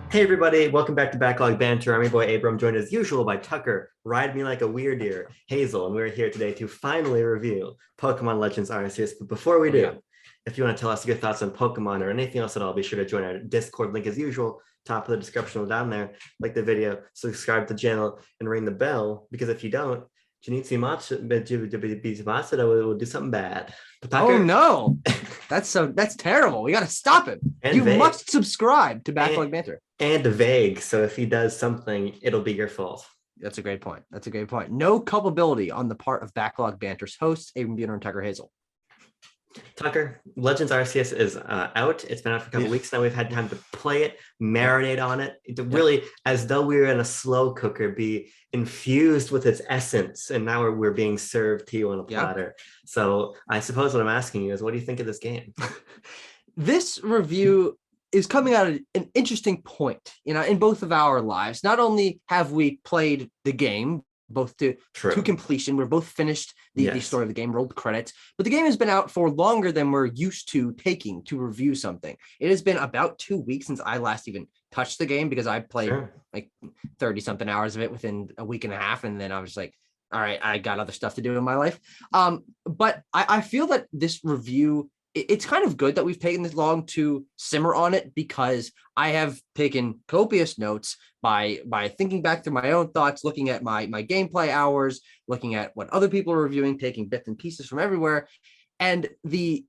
Hey everybody, welcome back to Backlog Banter. I'm your boy Abram, joined as usual by Tucker, Ride Me Like a Weird Deer, Hazel, and we're here today to finally review Pokemon Legends Arceus. But before we Oh yeah. do, if you want to tell us your thoughts on Pokemon or anything else at all, be sure to join our Discord link as usual, top of the description down there. Like the video, subscribe to the channel, and ring the bell, because if you don't, Junichi Matsuda will do something bad. But Oh Tucker, no. That's terrible. We gotta stop him. and You vague, must subscribe to and, Backlog Banter. and vague, so if he does something, it'll be your fault. That's a great point. That's a great point. No culpability on the part of Backlog Banter's hosts, Abram Buter and Tucker Hazel. Tucker, Legends Arceus is out. It's been out for a couple weeks now. We've had time to play it, marinate on it, to really, as though we were in a slow cooker, be infused with its essence. And now we're being served to you on a platter. So I suppose what I'm asking you is, what do you think of this game? This review is coming out at an interesting point, in both of our lives. Not only have we played the game, both to completion. We're both finished the story of the game, rolled credits, but the game has been out for longer than we're used to taking to review something. It has been about 2 weeks since I last even touched the game, because I played like 30 something hours of it within a week and a half. And then I was like, all right, I got other stuff to do in my life. But I feel that this review, it's kind of good that we've taken this long to simmer on it, because I have taken copious notes by thinking back through my own thoughts, looking at my gameplay hours, looking at what other people are reviewing, taking bits and pieces from everywhere. And the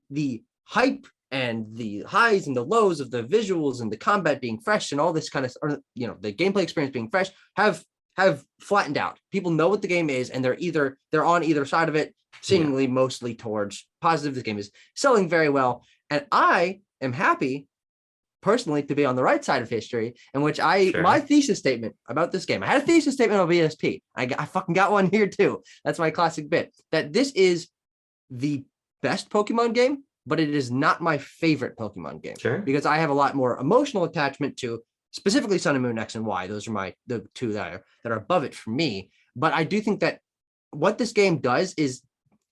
hype and the highs and the lows of the visuals and the combat being fresh and all this kind of, the gameplay experience being fresh have flattened out. People know what the game is, and they're on either side of it, seemingly mostly towards positive. This game is selling very well, and I am happy personally to be on the right side of history, in which my thesis statement about this game, I had a thesis statement on BSP. I fucking got one here too. That's my classic bit, that this is the best Pokemon game, but it is not my favorite Pokemon game, because I have a lot more emotional attachment to specifically Sun and Moon X and Y. Those are the two that are above it for me. But I do think that what this game does is,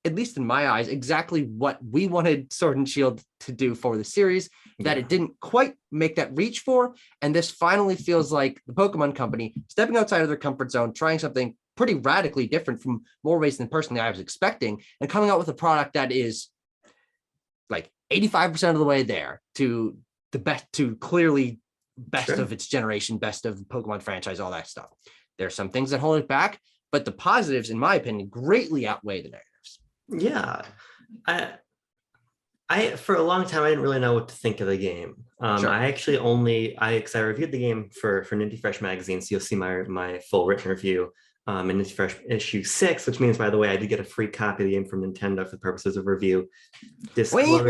at least in my eyes, exactly what we wanted Sword and Shield to do for the series, that it didn't quite make that reach for. And this finally feels like the Pokemon Company stepping outside of their comfort zone, trying something pretty radically different from more ways than personally I was expecting, and coming out with a product that is like 85% of the way there to the best, to clearly best of its generation, best of the Pokemon franchise, all that stuff. There's some things that hold it back, but the positives, in my opinion, greatly outweigh the negatives. Yeah. I for a long time I didn't really know what to think of the game. I actually because I reviewed the game for Ninty Fresh magazine, so you'll see my full written review in Ninty Fresh issue 6, which means, by the way, I did get a free copy of the game from Nintendo for the purposes of review. Disclaimer.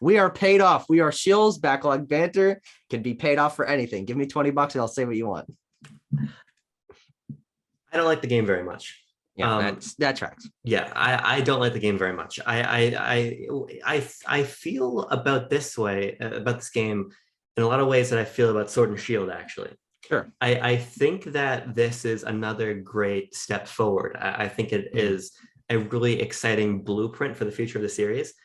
We are paid off. We are shills. Backlog Banter can be paid off for anything. Give me $20 and I'll say what you want. I don't like the game very much. Yeah, that tracks. Yeah, I don't like the game very much. I feel about this way about this game in a lot of ways that I feel about Sword and Shield, actually. Sure. I think that this is another great step forward. I think it is a really exciting blueprint for the future of the series.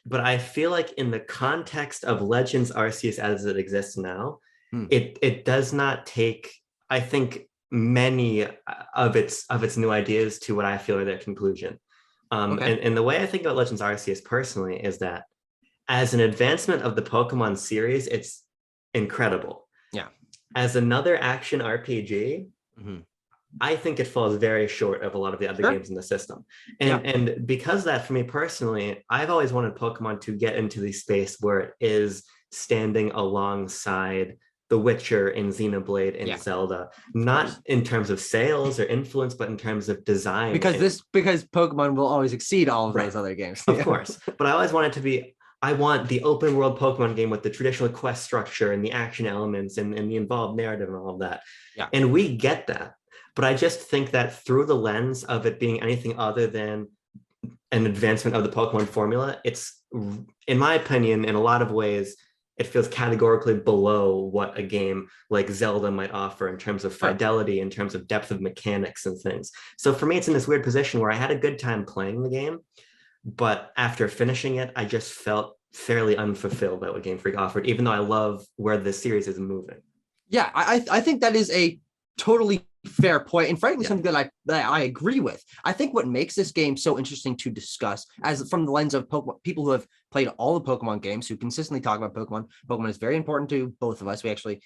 But I feel like in the context of Legends Arceus as it exists now, it does not take, I think, many of its new ideas to what I feel are their conclusion. And the way I think about Legends Arceus personally is that as an advancement of the Pokemon series, it's incredible. Yeah. As another action RPG, I think it falls very short of a lot of the other games in the system. And because of that, for me personally, I've always wanted Pokemon to get into the space where it is standing alongside The Witcher and Xenoblade and Zelda, not in terms of sales or influence, but in terms of design. Because Pokemon will always exceed all of those other games. Of course. But I always want it to be, I want the open world Pokemon game with the traditional quest structure and the action elements and the involved narrative and all of that. Yeah. And we get that. But I just think that through the lens of it being anything other than an advancement of the Pokemon formula, it's, in my opinion, in a lot of ways, it feels categorically below what a game like Zelda might offer in terms of fidelity, in terms of depth of mechanics and things. So for me, it's in this weird position where I had a good time playing the game, but after finishing it, I just felt fairly unfulfilled by what Game Freak offered, even though I love where this series is moving. Yeah, I think that is a totally fair point, and frankly, something that I agree with. I think what makes this game so interesting to discuss, as from the lens of Pokemon, people who have played all the Pokemon games, who consistently talk about Pokemon. Pokemon is very important to both of us. We actually,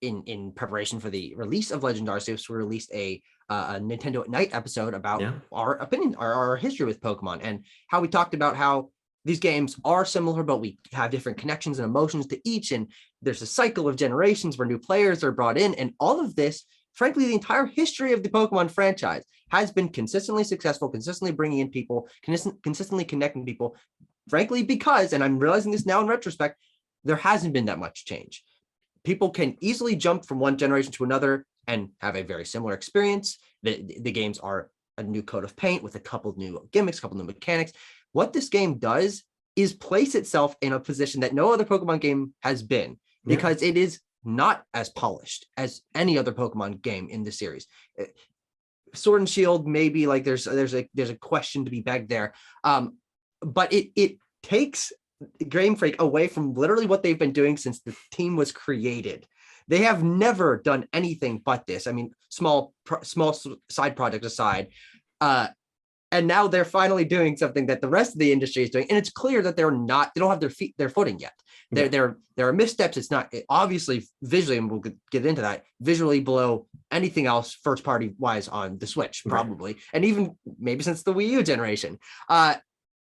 in preparation for the release of Legend Arceus, we released a Nintendo at Night episode about our opinion, our history with Pokemon, and how we talked about how these games are similar, but we have different connections and emotions to each. And there's a cycle of generations where new players are brought in. And all of this, frankly, the entire history of the Pokemon franchise has been consistently successful, consistently bringing in people, consistently connecting people, frankly, because, and I'm realizing this now in retrospect, there hasn't been that much change. People can easily jump from one generation to another and have a very similar experience. The games are a new coat of paint with a couple of new gimmicks, a couple of new mechanics. What this game does is place itself in a position that no other Pokemon game has been, because it is not as polished as any other Pokemon game in the series. Sword and Shield, maybe like there's a question to be begged there, but it takes Game Freak away from literally what they've been doing since the team was created. They have never done anything but this. I mean, small side projects aside. And now they're finally doing something that the rest of the industry is doing. And it's clear that they don't have their footing yet. There are missteps. It's not obviously visually, and we'll get into that, visually below anything else first party wise on the Switch, probably. Right. And even maybe since the Wii U generation.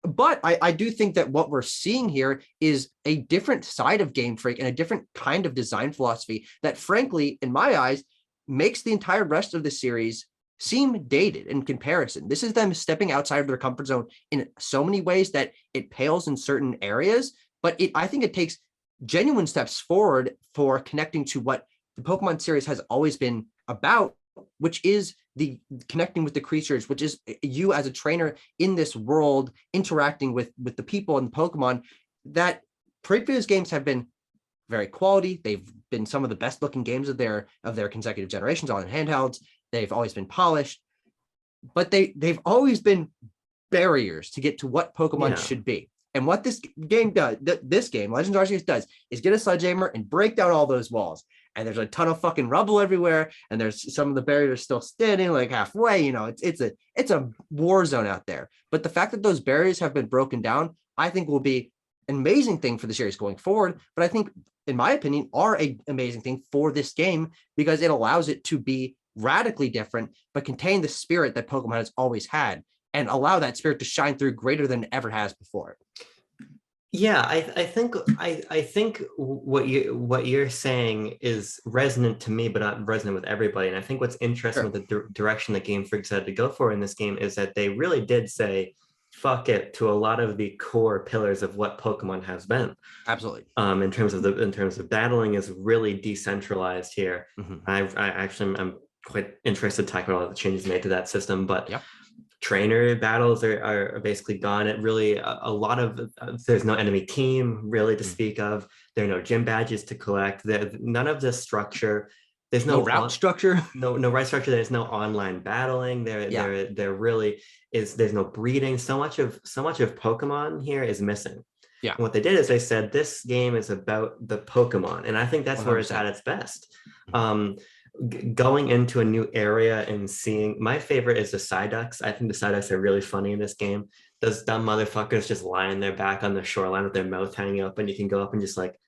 But I do think that what we're seeing here is a different side of Game Freak and a different kind of design philosophy that, frankly, in my eyes, makes the entire rest of the series seem dated in comparison. This is them stepping outside of their comfort zone in so many ways that it pales in certain areas, but I think it takes genuine steps forward for connecting to what the Pokemon series has always been about, which is the connecting with the creatures, which is you as a trainer in this world interacting with the people and the Pokemon. That previous games have been very quality. They've been some of the best looking games of their consecutive generations on handhelds. They've always been polished, but they've always been barriers to get to what Pokemon should be. And what this game does, this game, Legends Arceus does, is get a sledgehammer and break down all those walls. And there's a ton of fucking rubble everywhere, and there's some of the barriers still standing like halfway. You know, it's a war zone out there. But the fact that those barriers have been broken down, I think will be an amazing thing for the series going forward. But I think, in my opinion, are an amazing thing for this game because it allows it to be radically different, but contain the spirit that Pokemon has always had and allow that spirit to shine through greater than it ever has before. Yeah, I think what you're saying is resonant to me, but not resonant with everybody. And I think what's interesting with the direction that Game Freak decided to go for in this game is that they really did say fuck it to a lot of the core pillars of what Pokemon has been. Absolutely. In terms of battling is really decentralized here. Mm-hmm. I'm quite interested to talk about all the changes made to that system, but trainer battles are basically gone. It really a lot of there's no enemy team really to speak of. There are no gym badges to collect. None of this structure. There's no route structure. No route structure. There's no online battling. There really is. There's no breeding. So much of Pokemon here is missing. Yeah. And what they did is they said this game is about the Pokemon, and I think that's 100%. Where it's at its best. Going into a new area and seeing, my favorite is the Psyducks. I think the Psyducks are really funny in this game. Those dumb motherfuckers just lying their back on the shoreline with their mouth hanging open. You can go up and just like,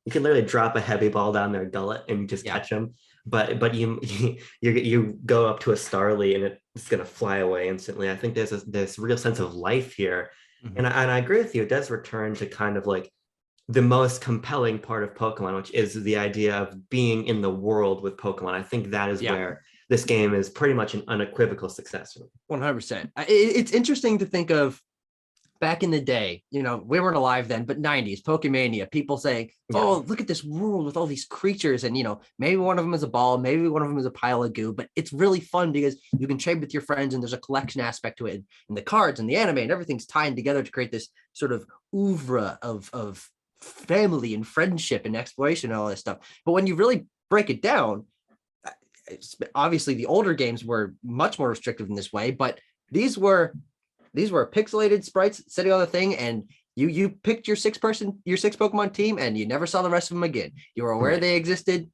you can literally drop a heavy ball down their gullet and just catch them. But you go up to a Starly and it's gonna fly away instantly. I think there's this real sense of life here, and I agree with you. It does return to kind of like the most compelling part of Pokemon, which is the idea of being in the world with Pokemon. I think that is where this game is pretty much an unequivocal success. 100%. It's interesting to think of back in the day, you know, we weren't alive then, but 90s, Pokemania, people saying, oh, look at this world with all these creatures. And, you know, maybe one of them is a ball, maybe one of them is a pile of goo, but it's really fun because you can trade with your friends and there's a collection aspect to it. And the cards and the anime and everything's tying together to create this sort of oeuvre of family and friendship and exploration and all this stuff. But when you really break it down, obviously the older games were much more restrictive in this way, but these were pixelated sprites sitting on the thing, and You picked your six Pokemon team, and you never saw the rest of them again. You were aware they existed.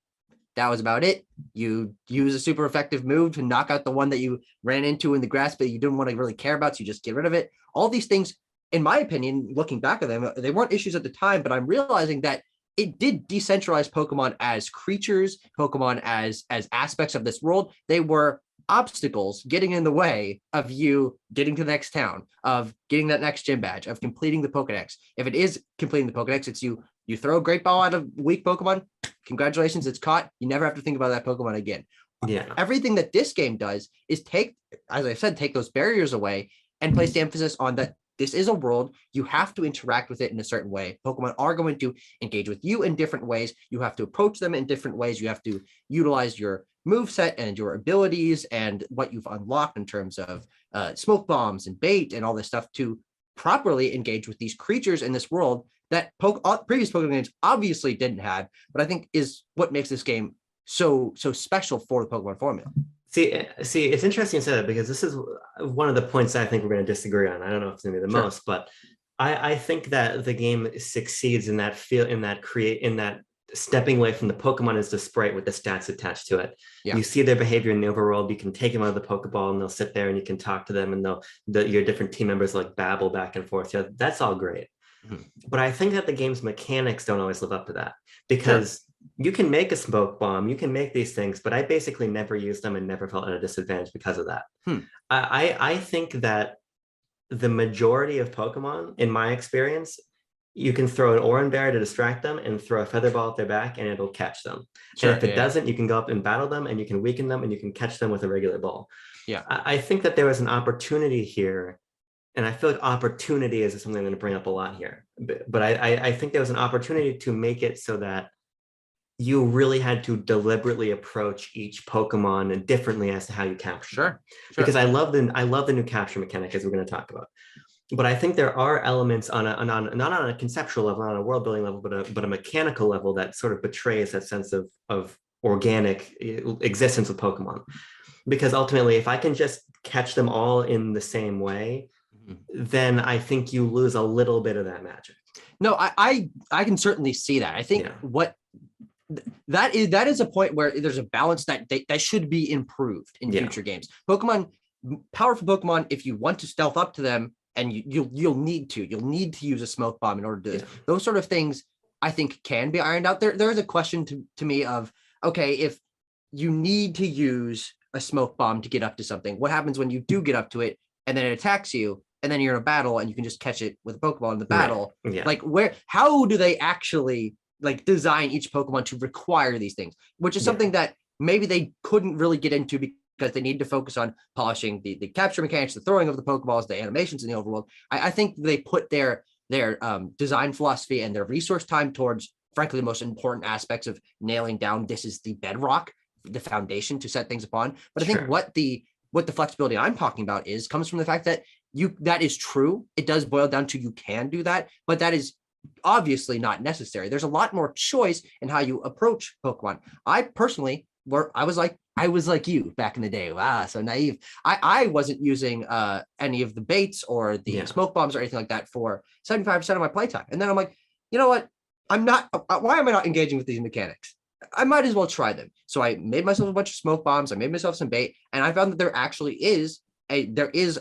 That was about it. You use a super effective move to knock out the one that you ran into in the grass, but you didn't want to really care about, so you just get rid of it. All these things, in my opinion, looking back at them, they weren't issues at the time, but I'm realizing that it did decentralize Pokemon as creatures, Pokemon as aspects of this world. They were obstacles getting in the way of you getting to the next town, of getting that next gym badge, of completing the Pokedex. If it is completing the Pokedex, it's you throw a great ball at a weak Pokemon. Congratulations, it's caught. You never have to think about that Pokemon again. Yeah. Everything that this game does is take, as I said, take those barriers away and place the emphasis on that this is a world. You have to interact with it in a certain way. Pokemon are going to engage with you in different ways. You have to approach them in different ways. You have to utilize your moveset and your abilities and what you've unlocked in terms of smoke bombs and bait and all this stuff to properly engage with these creatures in this world that previous Pokemon games obviously didn't have, but I think is what makes this game so special for the Pokemon formula. See, it's interesting to say that, because this is one of the points I think we're going to disagree on. I don't know if it's going to be the most, but I think that the game succeeds in that stepping away from the Pokemon as the sprite with the stats attached to it. Yeah. You see their behavior in the overworld. You can take them out of the Pokeball and they'll sit there and you can talk to them, and your different team members like babble back and forth. Yeah, that's all great. Mm-hmm. But I think that the game's mechanics don't always live up to that, because you can make a smoke bomb, you can make these things, but I basically never used them and never felt at a disadvantage because of that. I think that the majority of Pokemon, in my experience, you can throw an Oran Berry to distract them and throw a Feather Ball at their back and it'll catch them. And if it doesn't, you can go up and battle them and you can weaken them and you can catch them with a regular ball. Yeah, I think that there was an opportunity here, and I feel like opportunity is something I'm going to bring up a lot here. But I think there was an opportunity to make it so that you really had to deliberately approach each Pokemon differently as to how you capture. Sure. Because I love the new capture mechanic, as we're going to talk about. But I think there are elements not on a conceptual level, not on a world building level, but a mechanical level that sort of betrays that sense of organic existence of Pokemon. Because ultimately, if I can just catch them all in the same way, then I think you lose a little bit of that magic. No, I can certainly see that. I think that is a point where there's a balance that should be improved in future games. Powerful Pokemon, if you want to stealth up to them, and you'll need to use a smoke bomb in order to do this. Those sort of things I think can be ironed out. There is a question to me of, okay, if you need to use a smoke bomb to get up to something, what happens when you do get up to it and then it attacks you and then you're in a battle and you can just catch it with a Pokeball in the battle? Right. Yeah. Like how do they actually design each Pokemon to require these things, which is something that maybe they couldn't really get into because they need to focus on polishing the capture mechanics, the throwing of the Pokeballs, the animations in the overworld. I think they put their design philosophy and their resource time towards, frankly, the most important aspects of nailing down this is the bedrock, the foundation to set things upon. But I think what the flexibility I'm talking about comes from the fact that that is true. It does boil down to you can do that, but that is obviously not necessary. There's a lot more choice in how you approach Pokemon. I personally I was like you back in the day. Wow, so naive. I wasn't using any of the baits or the smoke bombs or anything like that for 75% of my playtime. And then I'm like, you know what? Why am I not engaging with these mechanics? I might as well try them. So I made myself a bunch of smoke bombs. I made myself some bait, and I found that there actually is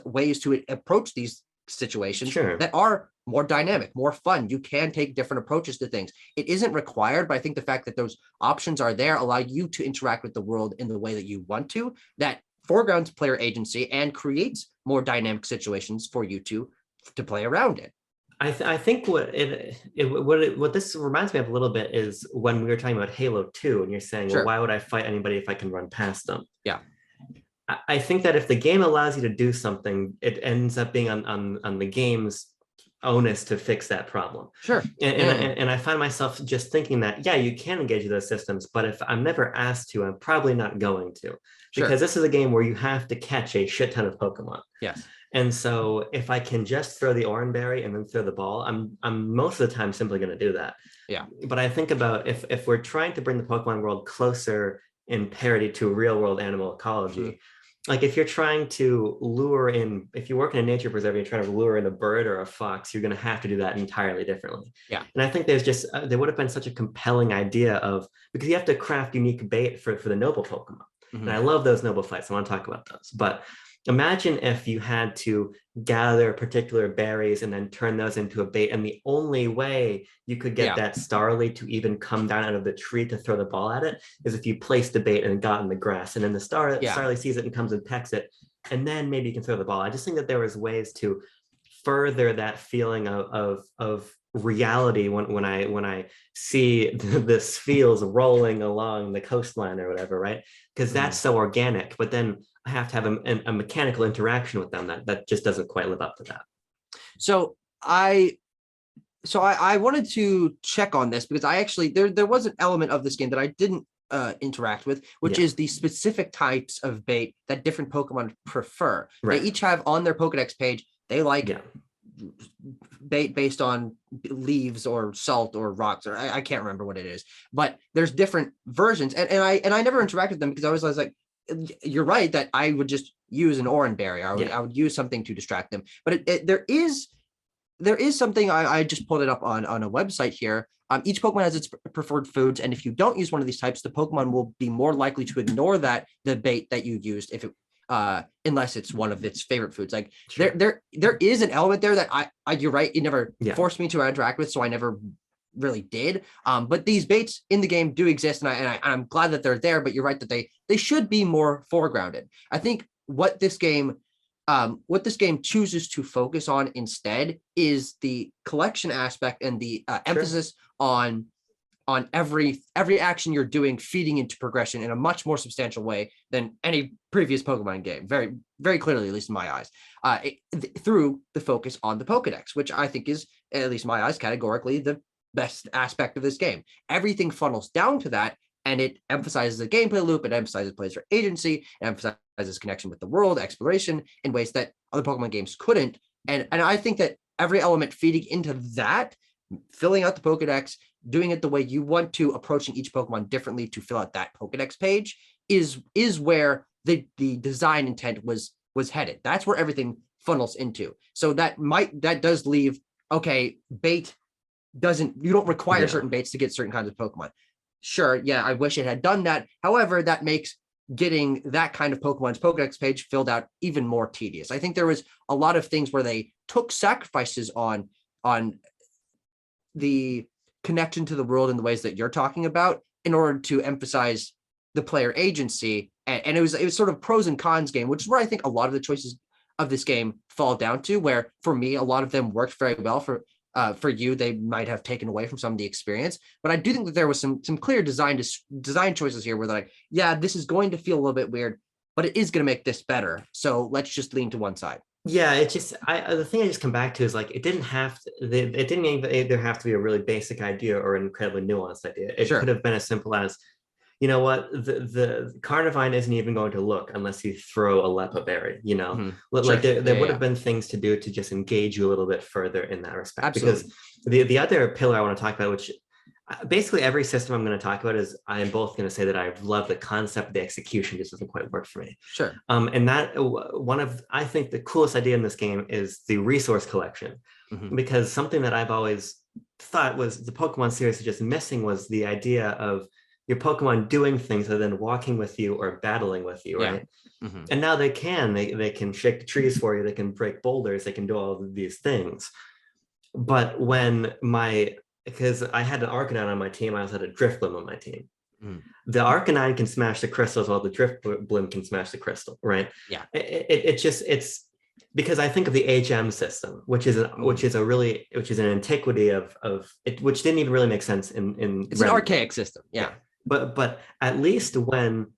ways to approach these situations that are more dynamic, more fun. You can take different approaches to things. It isn't required, but I think the fact that those options are there allow you to interact with the world in the way that you want to, that foregrounds player agency and creates more dynamic situations for you to play around in. I think what this reminds me of a little bit is when we were talking about Halo 2, and you're saying, well, why would I fight anybody if I can run past them? Yeah. I think that if the game allows you to do something, it ends up being on the game's onus to fix that problem. Sure. And I find myself just thinking that, you can engage with those systems, but if I'm never asked to, I'm probably not going to. Because this is a game where you have to catch a shit ton of Pokemon. Yes. And so if I can just throw the Oran Berry and then throw the ball, I'm most of the time simply going to do that. Yeah. But I think about if we're trying to bring the Pokemon world closer in parity to real world animal ecology, like if you're trying to lure in, if you work in a nature preserve, and you're trying to lure in a bird or a fox, you're going to have to do that entirely differently. Yeah. And I think there's just there would have been such a compelling idea of, because you have to craft unique bait for the noble Pokemon. And I love those noble fights. I want to talk about those. But imagine if you had to gather particular berries and then turn those into a bait. And the only way you could get that Starly to even come down out of the tree to throw the ball at it is if you placed the bait and it got in the grass. And then the Starly sees it and comes and pecks it. And then maybe you can throw the ball. I just think that there was ways to further that feeling of reality when I see this fields rolling along the coastline or whatever, right? Because that's so organic. But then I have to have a mechanical interaction with them that just doesn't quite live up to that. So I wanted to check on this because I actually there was an element of this game that I didn't interact with, which is the specific types of bait that different Pokemon prefer. Right. They each have on their Pokedex page, they like bait based on leaves or salt or rocks, or I can't remember what it is, but there's different versions. And I never interacted with them because I was like, you're right that I would just use an orange berry. I would use something to distract them. But there is something, I just pulled it up on a website here. Each Pokemon has its preferred foods, and if you don't use one of these types, the Pokemon will be more likely to ignore the bait that you used if it unless it's one of its favorite foods. Like there is an element there that I you're right, it never forced me to interact with, so I never really did. But these baits in the game do exist, and I'm glad that they're there. But you're right that they should be more foregrounded. I think what this game chooses to focus on instead is the collection aspect and the emphasis on every action you're doing feeding into progression in a much more substantial way than any previous Pokemon game. Very, very clearly, at least in my eyes, through the focus on the Pokedex, which I think is, at least in my eyes, categorically the best aspect of this game. Everything funnels down to that, and it emphasizes the gameplay loop. It emphasizes player agency. It emphasizes connection with the world, exploration in ways that other Pokemon games couldn't. And I think that every element feeding into that, filling out the Pokedex, doing it the way you want to, approaching each Pokemon differently to fill out that Pokedex page is where the design intent was headed. That's where everything funnels into. So that does leave, okay, bait you don't require certain baits to get certain kinds of Pokemon. Sure, I wish it had done that. However, that makes getting that kind of Pokemon's Pokedex page filled out even more tedious. I think there was a lot of things where they took sacrifices on the connection to the world in the ways that you're talking about in order to emphasize the player agency. And it was sort of pros and cons game, which is where I think a lot of the choices of this game fall down to, where for me, a lot of them worked very well. For you, they might have taken away from some of the experience. But I do think that there was some clear design choices here where they're like, this is going to feel a little bit weird, but it is going to make this better. So let's just lean to one side. Yeah, it just the thing I just come back to is like it didn't either have to be a really basic idea or an incredibly nuanced idea. It could have been as simple as, you know what, the Carnivine isn't even going to look unless you throw a Lepa berry, you know. Like there would have been things to do to just engage you a little bit further in that respect. Absolutely. Because the other pillar I want to talk about, which basically every system I'm going to talk about, is I am both going to say that I love the concept, the execution just doesn't quite work for me. Sure. And that I think the coolest idea in this game is the resource collection, because something that I've always thought was the Pokemon series is just missing was the idea of your Pokemon doing things other than walking with you or battling with you, right? And now they can shake the trees for you, they can break boulders, they can do all of these things. But because I had an Arcanine on my team, I also had a Drifblim on my team. The Arcanine can smash the crystals while the Drifblim can smash the crystal, right? Yeah. It's because I think of the HM system, which is an antiquity of it, which didn't even really make sense in it's an archaic system. Yeah. But at least when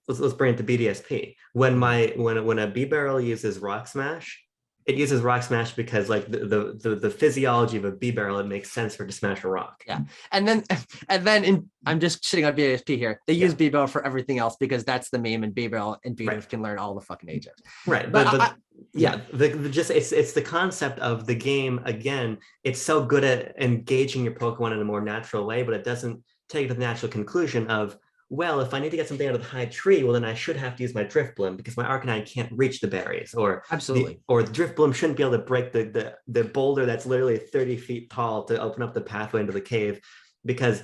let's bring it to BDSP, when a B-Barrel uses Rock Smash, it uses Rock Smash because like the physiology of a B-Barrel, it makes sense for it to smash a rock. Yeah. And then I'm just sitting on BDSP here. They use B-Barrel for everything else because that's the meme, and B-Barrel and BDSP can learn all the fucking HMs. Right. But it's the concept of the game. Again, it's so good at engaging your Pokemon in a more natural way, but it doesn't take the natural conclusion of, well, if I need to get something out of the high tree, well, then I should have to use my drift bloom because my Arcanine can't reach the berries, or Absolutely. the drift bloom shouldn't be able to break the boulder that's literally 30 feet tall to open up the pathway into the cave, because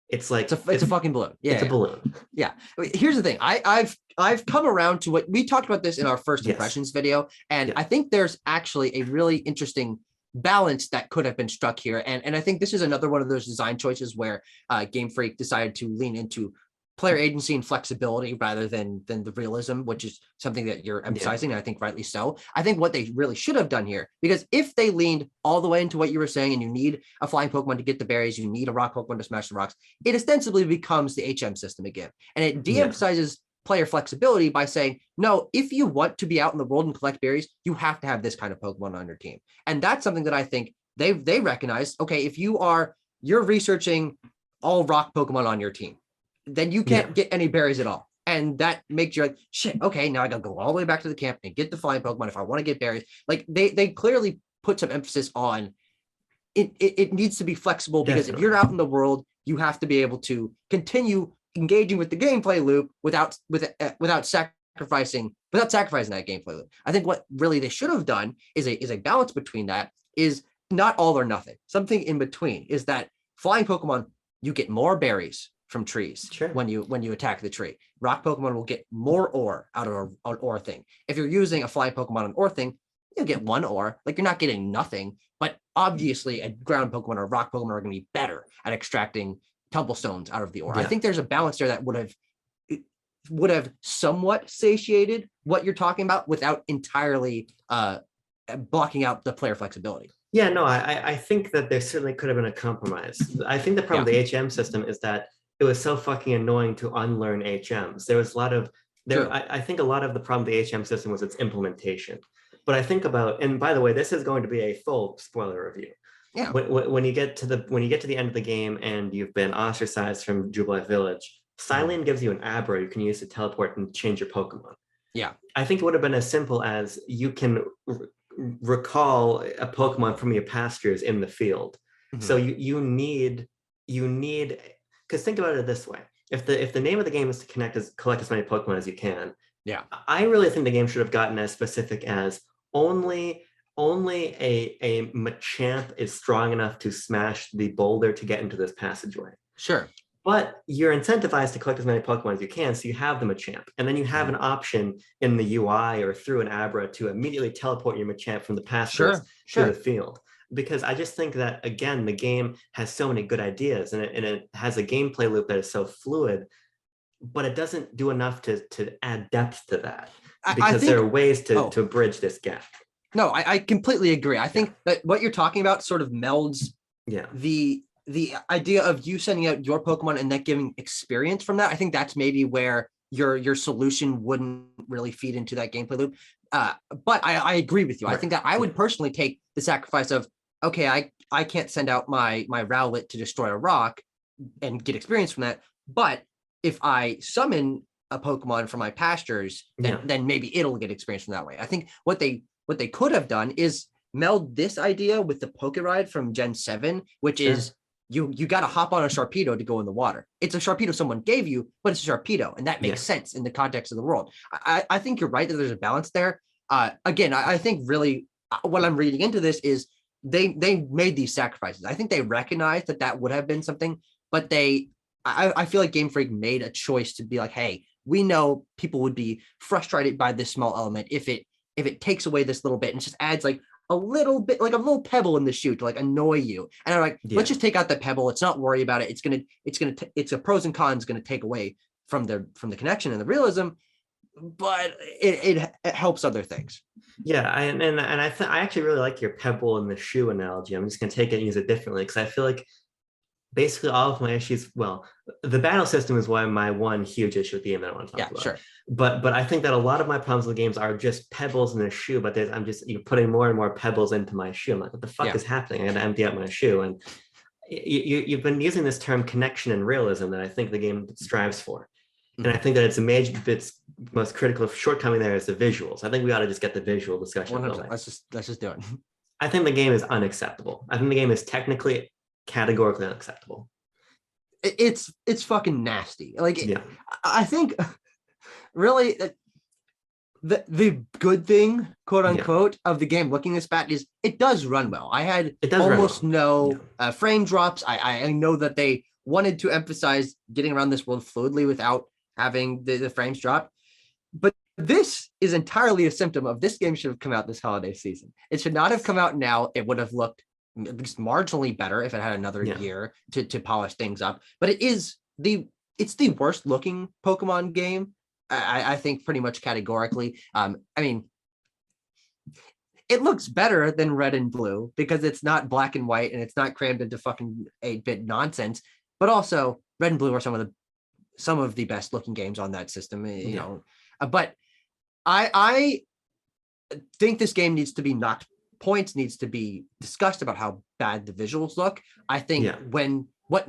it's like it's a fucking balloon. Yeah, it's a balloon. Yeah. Here's the thing. I've come around to what we talked about this in our first impressions video, and I think there's actually a really interesting balance that could have been struck here. And I think this is another one of those design choices where Game Freak decided to lean into player agency and flexibility rather than the realism, which is something that you're emphasizing, and I think rightly so. I think what they really should have done here, because if they leaned all the way into what you were saying, and you need a flying Pokemon to get the berries, you need a rock Pokemon to smash the rocks, it ostensibly becomes the HM system again. And it de-emphasizes player flexibility by saying, no, if you want to be out in the world and collect berries, you have to have this kind of Pokemon on your team. And that's something that I think they recognize. Okay, if you're researching all rock Pokemon on your team, then you can't get any berries at all. And that makes you like, shit, okay, now I gotta go all the way back to the camp and get the flying Pokemon if I want to get berries. Like they clearly put some emphasis on it needs to be flexible, because if you're out in the world, you have to be able to continue engaging with the gameplay loop without sacrificing that gameplay loop. I think what really they should have done is a balance between that, is not all or nothing. Something in between is that flying Pokemon, you get more berries from trees when you attack the tree. Rock Pokemon will get more ore out of an ore thing. If you're using a flying Pokemon on ore thing, you'll get one ore. Like, you're not getting nothing, but obviously a ground Pokemon or rock Pokemon are going to be better at extracting tumblestones out of the ore. I think there's a balance there that would have somewhat satiated what you're talking about without entirely blocking out the player flexibility. Yeah, no, I think that there certainly could have been a compromise. I think the problem with the HM system is that it was so fucking annoying to unlearn HMs. There was a lot of I think a lot of the problem with the HM system was its implementation. But I think about, and by the way, this is going to be a full spoiler review. Yeah. When you get to the end of the game and you've been ostracized from Jubilee Village, Cylian gives you an Abra you can use to teleport and change your Pokemon. Yeah. I think it would have been as simple as you can recall a Pokemon from your pastures in the field. So you need, because think about it this way. If the name of the game is to collect as many Pokemon as you can, I really think the game should have gotten as specific as only a Machamp is strong enough to smash the boulder to get into this passageway. Sure. But you're incentivized to collect as many Pokemon as you can, so you have the Machamp. And then you have an option in the UI or through an Abra to immediately teleport your Machamp from the pastures to the field. Because I just think that, again, the game has so many good ideas, and it has a gameplay loop that is so fluid, but it doesn't do enough to add depth to that. Because there are ways to bridge this gap. No, I completely agree. I think that what you're talking about sort of melds the idea of you sending out your Pokemon and then giving experience from that. I think that's maybe where your solution wouldn't really feed into that gameplay loop. But I agree with you. I think that I would personally take the sacrifice of, okay, I can't send out my Rowlet to destroy a rock and get experience from that. But if I summon a Pokemon from my pastures, then maybe it'll get experience from that way. I think what they could have done is meld this idea with the Poke Ride from Gen 7, which is you got to hop on a Sharpedo to go in the water. It's a Sharpedo someone gave you, but it's a Sharpedo, and that makes sense in the context of the world. I think you're right that there's a balance there. Again, I think really what I'm reading into this is they made these sacrifices. I think they recognized that would have been something, but I feel like Game Freak made a choice to be like, hey, we know people would be frustrated by this small element if it takes away this little bit and just adds like a little bit, like a little pebble in the shoe to like annoy you. And I'm like, let's just take out the pebble. Let's not worry about it. It's a pros and cons going to take away from the connection and the realism, but it helps other things. Yeah, I actually really like your pebble in the shoe analogy. I'm just going to take it and use it differently, because I feel like basically all of my issues, well, the battle system is my one huge issue with the game that I want to talk about. Sure. But I think that a lot of my problems with the games are just pebbles in the shoe, but I'm just putting more and more pebbles into my shoe. I'm like, what the fuck is happening? I got to empty out my shoe. And you've been using this term connection and realism that I think the game strives for. And I think that its most critical shortcoming there is the visuals. I think we ought to just get the visual discussion. Let's just do it. I think the game is unacceptable. I think the game is technically, categorically unacceptable. it's fucking nasty. Like, Yeah. I think really the good thing, quote unquote, of the game looking this bad is it does run well. I had almost no frame drops. I know that they wanted to emphasize getting around this world fluidly without having the frames drop. But this is entirely a symptom of this game should have come out this holiday season. It should not have come out now. It would have looked at least marginally better if it had another year to polish things up. But it's the worst looking Pokemon game. I think pretty much categorically. I mean, it looks better than Red and Blue because it's not black and white and it's not crammed into fucking 8-bit nonsense. But also, Red and Blue are some of the best looking games on that system. You know, but I think this game needs to be knocked points, needs to be discussed about how bad the visuals look. I think when what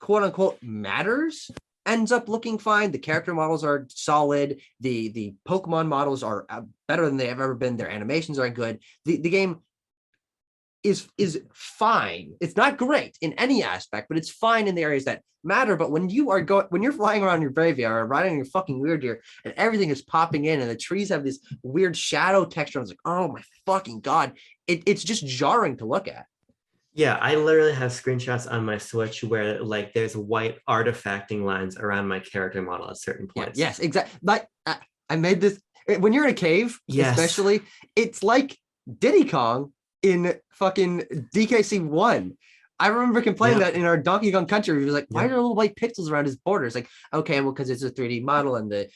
quote unquote matters ends up looking fine. The character models are solid. The Pokemon models are better than they have ever been. Their animations are good. The game is fine. It's not great in any aspect, but it's fine in the areas that matter. But when you're flying around your Bravia or riding on your fucking weird deer and everything is popping in and the trees have this weird shadow texture, I was like, oh my fucking God. It's just jarring to look at. Yeah, I literally have screenshots on my Switch where like there's white artifacting lines around my character model at certain points. Yes, exactly. But I made this when you're in a cave, especially, it's like Diddy Kong in fucking DKC1. I remember complaining that in our Donkey Kong Country, he was like, why are there little white pixels around his borders? Like, okay, well, because it's a 3D model and the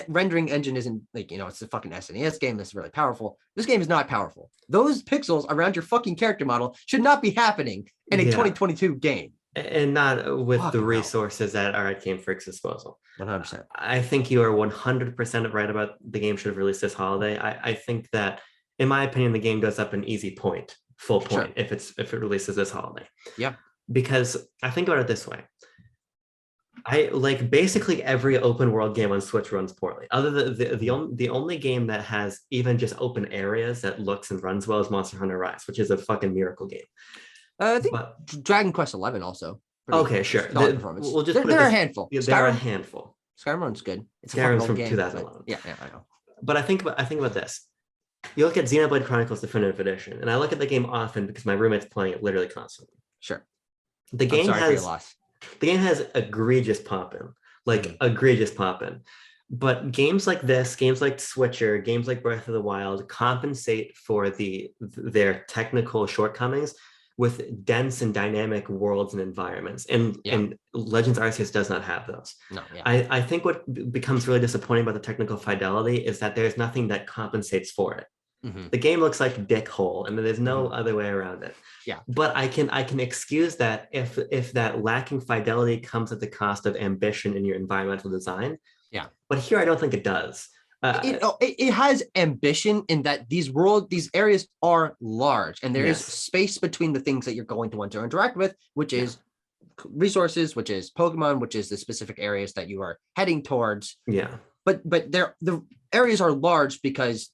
rendering engine isn't like, it's a fucking SNES game that's really powerful. This game is not powerful. Those pixels around your fucking character model should not be happening in a 2022 game. And not with the resources that are at Game Freak's disposal. 100%. I think you are 100% right about the game should have released this holiday. I think that, in my opinion, the game goes up an easy point. Full point if it releases this holiday. Yeah. Because I think about it this way. I like basically every open world game on Switch runs poorly. Other than the only game that has even just open areas that looks and runs well is Monster Hunter Rise, which is a fucking miracle game. I think Dragon Quest 11 also. Okay, sure. We'll just they're a handful. Yeah, they're a handful. Skyrim runs good. It's Skyrim's from 2011. Yeah, I know. But I think about this. You look at Xenoblade Chronicles Definitive Edition, and I look at the game often because my roommate's playing it literally constantly. Sure. The game has egregious pop-in, egregious pop-in. But games like this, games like Switcher, games like Breath of the Wild compensate for their technical shortcomings with dense and dynamic worlds and environments. And Legends Arceus does not have those. No, I think what becomes really disappointing about the technical fidelity is that there's nothing that compensates for it. Mm-hmm. The game looks like dick hole, and there's no other way around it. Yeah. But I can excuse that if that lacking fidelity comes at the cost of ambition in your environmental design. Yeah. But here I don't think it does. It has ambition in that these areas are large, and there is space between the things that you're going to want to interact with, which is resources, which is Pokemon, which is the specific areas that you are heading towards. Yeah. But the areas are large because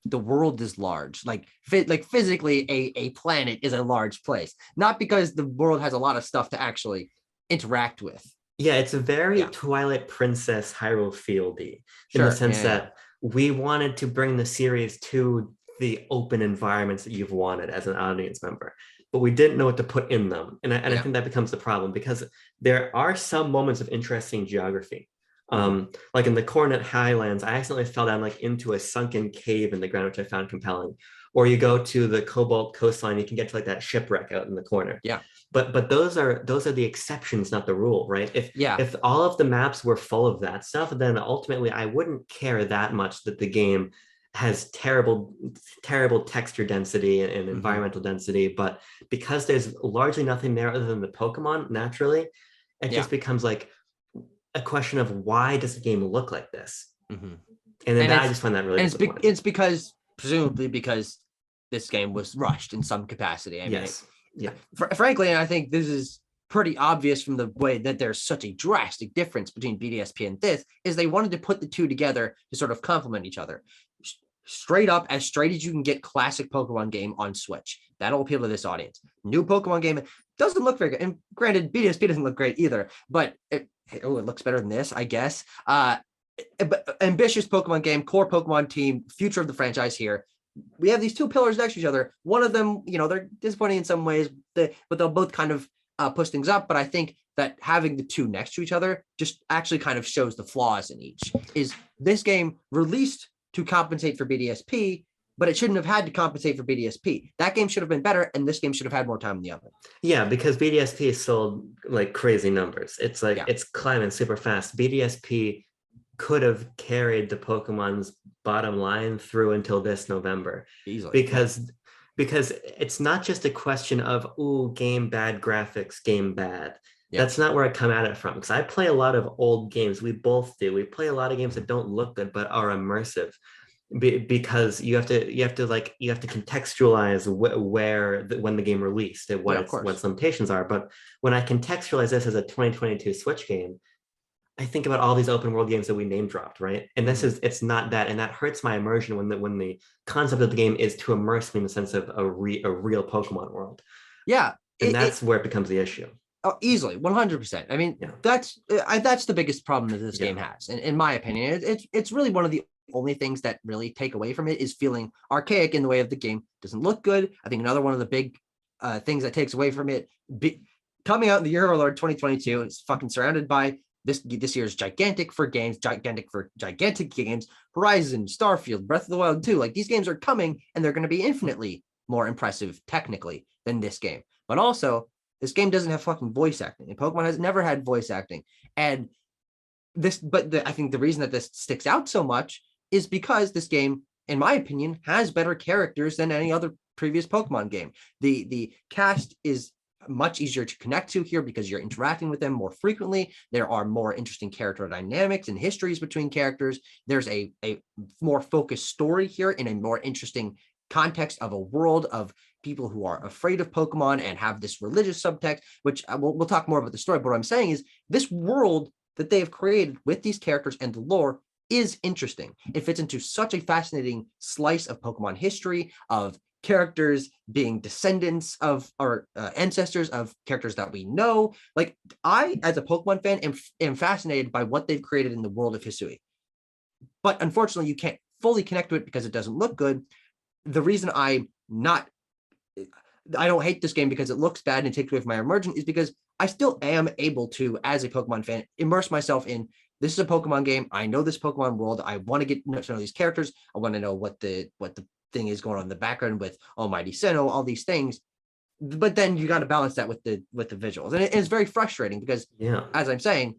the world is large. Like physically, a planet is a large place, not because the world has a lot of stuff to actually interact with. Yeah, it's a very Twilight Princess Hyrule Fieldy in the sense that we wanted to bring the series to the open environments that you've wanted as an audience member, but we didn't know what to put in them. And I think that becomes the problem because there are some moments of interesting geography. Like in the Coronet Highlands, I accidentally fell down into a sunken cave in the ground, which I found compelling. Or you go to the Cobalt coastline, you can get to that shipwreck out in the corner. Yeah. But those are the exceptions, not the rule, right? If all of the maps were full of that stuff, then ultimately I wouldn't care that much that the game has terrible texture density and environmental density. But because there's largely nothing there other than the Pokemon, naturally, it just becomes like a question of why does the game look like this? Mm-hmm. And then I just find that really disappointing. It's presumably because this game was rushed in some capacity. I mean, frankly, and I think this is pretty obvious from the way that there's such a drastic difference between BDSP and this, is they wanted to put the two together to sort of complement each other. Straight up, as straight as you can get classic Pokemon game on Switch. That'll appeal to this audience. New Pokemon game, doesn't look very good. And granted, BDSP doesn't look great either, but it looks better than this, I guess. Ambitious Pokemon game, core Pokemon team, future of the franchise here. We have these two pillars next to each other. One of them, they're disappointing in some ways, but they'll both kind of push things up. But I think that having the two next to each other just actually kind of shows the flaws in each. Is this game released to compensate for BDSP, but it shouldn't have had to compensate for BDSP. That game should have been better, and this game should have had more time in the oven. Yeah, because BDSP sold like crazy numbers. It's like it's climbing super fast. BDSP could have carried the Pokemon's bottom line through until this November. Easily. Because it's not just a question of, ooh, game bad, graphics, game bad. Yeah. That's not where I come at it from. Because I play a lot of old games. We both do. We play a lot of games that don't look good but are immersive. Because you have to contextualize when the game released and what its limitations are. But when I contextualize this as a 2022 Switch game, I think about all these open world games that we name dropped, right? And it's not that, and that hurts my immersion when the concept of the game is to immerse me in the sense of a real Pokemon world. Yeah, and that's where it becomes the issue. Oh, easily, 100%. I mean, that's the biggest problem that this game has, in my opinion. It's really one of the only things that really take away from it is feeling archaic in the way of the game doesn't look good. I think another one of the big things that takes away from it, coming out in the year of our Lord 2022, it's fucking surrounded by this year's gigantic games, Horizon, Starfield, Breath of the Wild 2. Like, these games are coming, and they're going to be infinitely more impressive technically than this game. But also, this game doesn't have fucking voice acting, and Pokemon has never had voice acting. And I think the reason that this sticks out so much is because this game, in my opinion, has better characters than any other previous Pokemon game. The cast is much easier to connect to here because you're interacting with them more frequently. There are more interesting character dynamics and histories between characters. There's a more focused story here in a more interesting context of a world of people who are afraid of Pokemon and have this religious subtext, which we'll talk more about the story. But what I'm saying is this world that they have created with these characters and the lore is interesting. It fits into such a fascinating slice of Pokemon history, of characters being descendants of our ancestors of characters that we know. Like, I, as a Pokemon fan, am fascinated by what they've created in the world of Hisui. But unfortunately, you can't fully connect to it because it doesn't look good. The reason I don't hate this game because it looks bad and it takes away from my immersion is because I still am able to, as a Pokemon fan, immerse myself in, this is a Pokemon game. I know this Pokemon world. I want to get to know these characters. I want to know what the thing is going on in the background with Almighty Sinnoh, all these things. But then you got to balance that with the visuals. And it's very frustrating because, as I'm saying,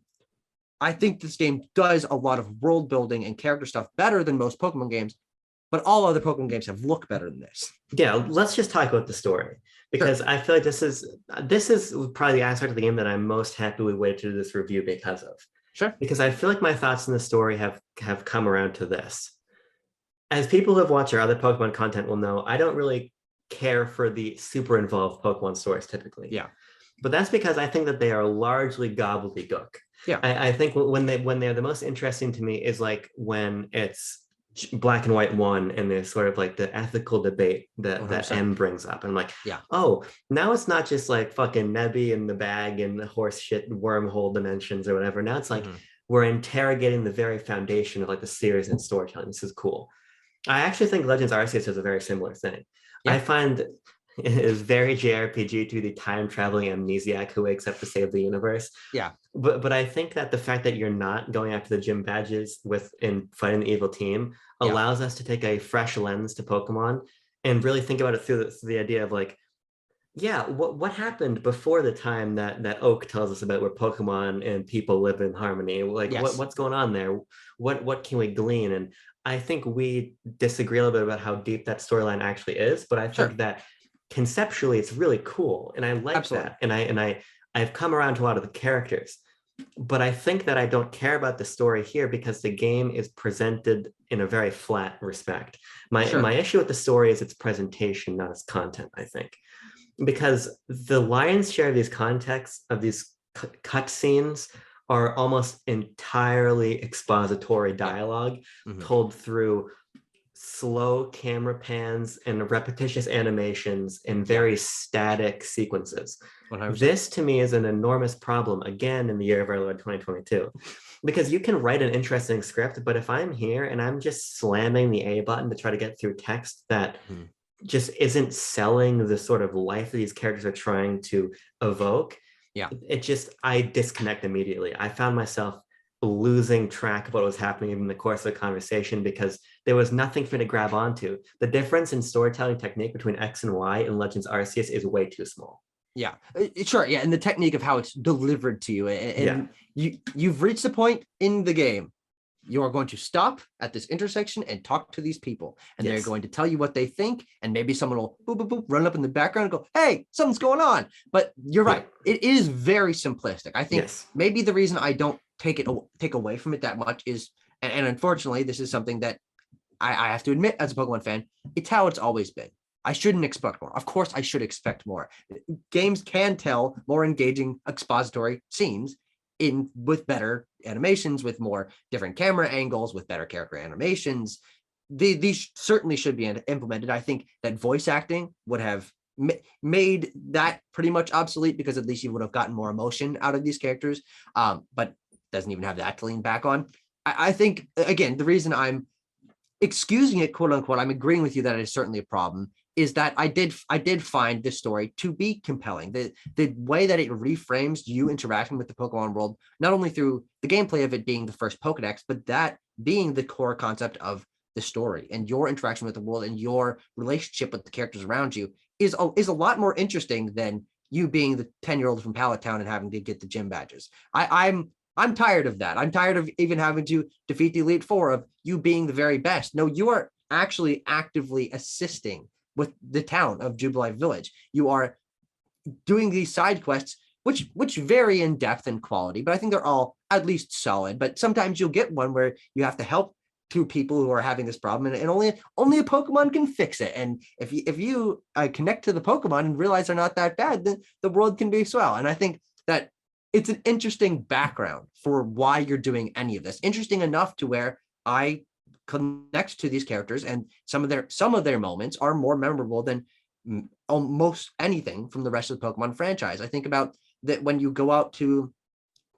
I think this game does a lot of world building and character stuff better than most Pokemon games, but all other Pokemon games have looked better than this. Yeah, let's just talk about the story, because I feel like this is probably the aspect of the game that I'm most happy we waited to do this review because of. Sure. Because I feel like my thoughts on the story have come around to this. As people who have watched our other Pokemon content will know, I don't really care for the super involved Pokemon stories typically. Yeah. But that's because I think that they are largely gobbledygook. Yeah. I think when they're the most interesting to me is like when it's Black and White 1 and there's sort of like the ethical debate that M brings up. And I'm like, oh, now it's not just like fucking Nebby in the bag and the horse shit wormhole dimensions or whatever. Now it's like we're interrogating the very foundation of like the series and storytelling. This is cool. I actually think Legends Arceus does a very similar thing. I find it is very JRPG to the time traveling amnesiac who wakes up to save the universe. Yeah. But I think that the fact that you're not going after the gym badges in fighting the evil team allows us to take a fresh lens to Pokemon and really think about it through the idea of like, what happened before the time that Oak tells us about where Pokemon and people live in harmony? Like what's going on there? What can we glean? And I think we disagree a little bit about how deep that storyline actually is, but I think that conceptually it's really cool, and I like that. And I've come around to a lot of the characters, but I think that I don't care about the story here because the game is presented in a very flat respect. My issue with the story is its presentation, not its content, I think, because the lion's share of these contexts of these cut scenes are almost entirely expository dialogue told through slow camera pans and repetitious animations and very static sequences. 100%. This to me is an enormous problem, again, in the year of our Lord 2022, because you can write an interesting script, but if I'm here and I'm just slamming the A button to try to get through text that just isn't selling the sort of life that these characters are trying to evoke, I disconnect immediately. I found myself losing track of what was happening in the course of the conversation because there was nothing for me to grab onto. The difference in storytelling technique between X and Y in Legends Arceus is way too small. Yeah, sure. Yeah, and the technique of how it's delivered to you, and you've reached a point in the game. You are going to stop at this intersection and talk to these people, and they're going to tell you what they think, and maybe someone will boop, boop, boop, run up in the background and go, "Hey, something's going on." But you're right; it is very simplistic. I think maybe the reason I don't take away from it that much is, and unfortunately, this is something that I have to admit as a Pokemon fan, it's how it's always been. I shouldn't expect more. Of course, I should expect more. Games can tell more engaging expository scenes with better animations, with more different camera angles, with better character animations. These certainly should be implemented. I think that voice acting would have made that pretty much obsolete because at least you would have gotten more emotion out of these characters. But doesn't even have that to lean back on. I think, again, the reason I'm excusing it, quote unquote, I'm agreeing with you that it is certainly a problem, is that I did find this story to be compelling. The way that it reframes you interacting with the Pokemon world, not only through the gameplay of it being the first Pokedex, but that being the core concept of the story and your interaction with the world and your relationship with the characters around you is a lot more interesting than you being the 10-year-old from Pallet Town and having to get the gym badges. I'm tired of that. I'm tired of even having to defeat the Elite Four, of you being the very best. No, you are actually actively assisting with the town of Jubilee Village. You are doing these side quests, which vary in depth and quality, but I think they're all at least solid. But sometimes you'll get one where you have to help two people who are having this problem, and only a Pokemon can fix it. And if you connect to the Pokemon and realize they're not that bad, then the world can be swell. And I think that it's an interesting background for why you're doing any of this. Interesting enough to where I connect to these characters, and some of their moments are more memorable than almost anything from the rest of the Pokemon franchise. I think about that when you go out to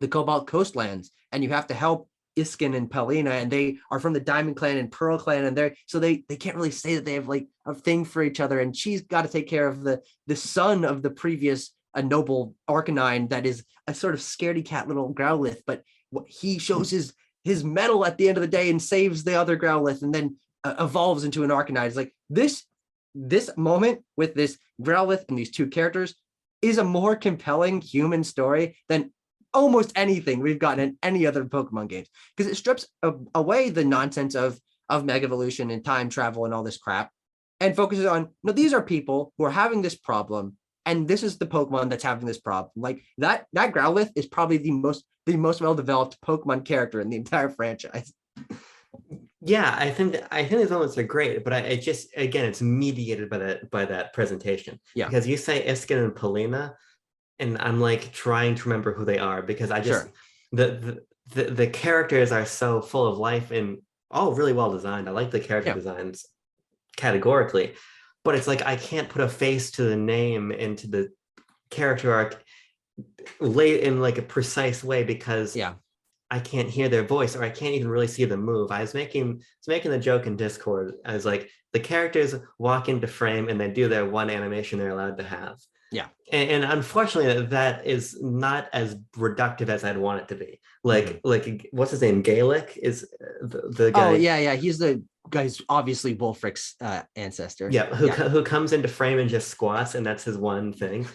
the Cobalt Coastlands and you have to help Iskin and Palina, and they are from the Diamond Clan and Pearl Clan, and they can't really say that they have like a thing for each other, and she's got to take care of the son of the previous a noble Arcanine that is a sort of scaredy cat little Growlithe, but he shows his mettle at the end of the day and saves the other Growlithe, and then evolves into an Arcanine. It's like this moment with this Growlithe and these two characters is a more compelling human story than almost anything we've gotten in any other Pokemon games, because it strips away the nonsense of Mega Evolution and time travel and all this crap, and focuses on, no, these are people who are having this problem, and this is the Pokemon that's having this problem. Like that Growlithe is probably the most well-developed Pokemon character in the entire franchise. Yeah, I think these moments are great, but I just, again, it's mediated by that presentation. Yeah, because you say Iskin and Palina, and I'm like trying to remember who they are, because I just the characters are so full of life and all really well designed. I like the character designs categorically, but it's like I can't put a face to the name and to the character arc late in like a precise way, because I can't hear their voice, or I can't even really see them move. I was making the joke in Discord. I was like, the characters walk into frame and they do their one animation they're allowed to have. Yeah. And unfortunately, that is not as reductive as I'd want it to be. Like what's his name? Gaelic is the guy. Oh, yeah. He's the guy's obviously Wulfric's ancestor. Yeah, who comes into frame and just squats, and that's his one thing.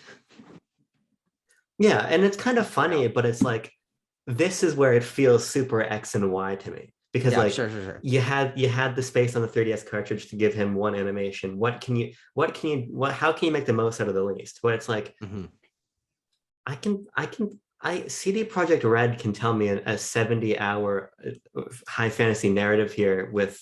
Yeah, and it's kind of funny, but it's like, this is where it feels super X and Y to me, because you had the space on the 3DS cartridge to give him one animation. How can you make the most out of the least? Where it's like, CD Projekt Red can tell me a 70-hour high fantasy narrative here with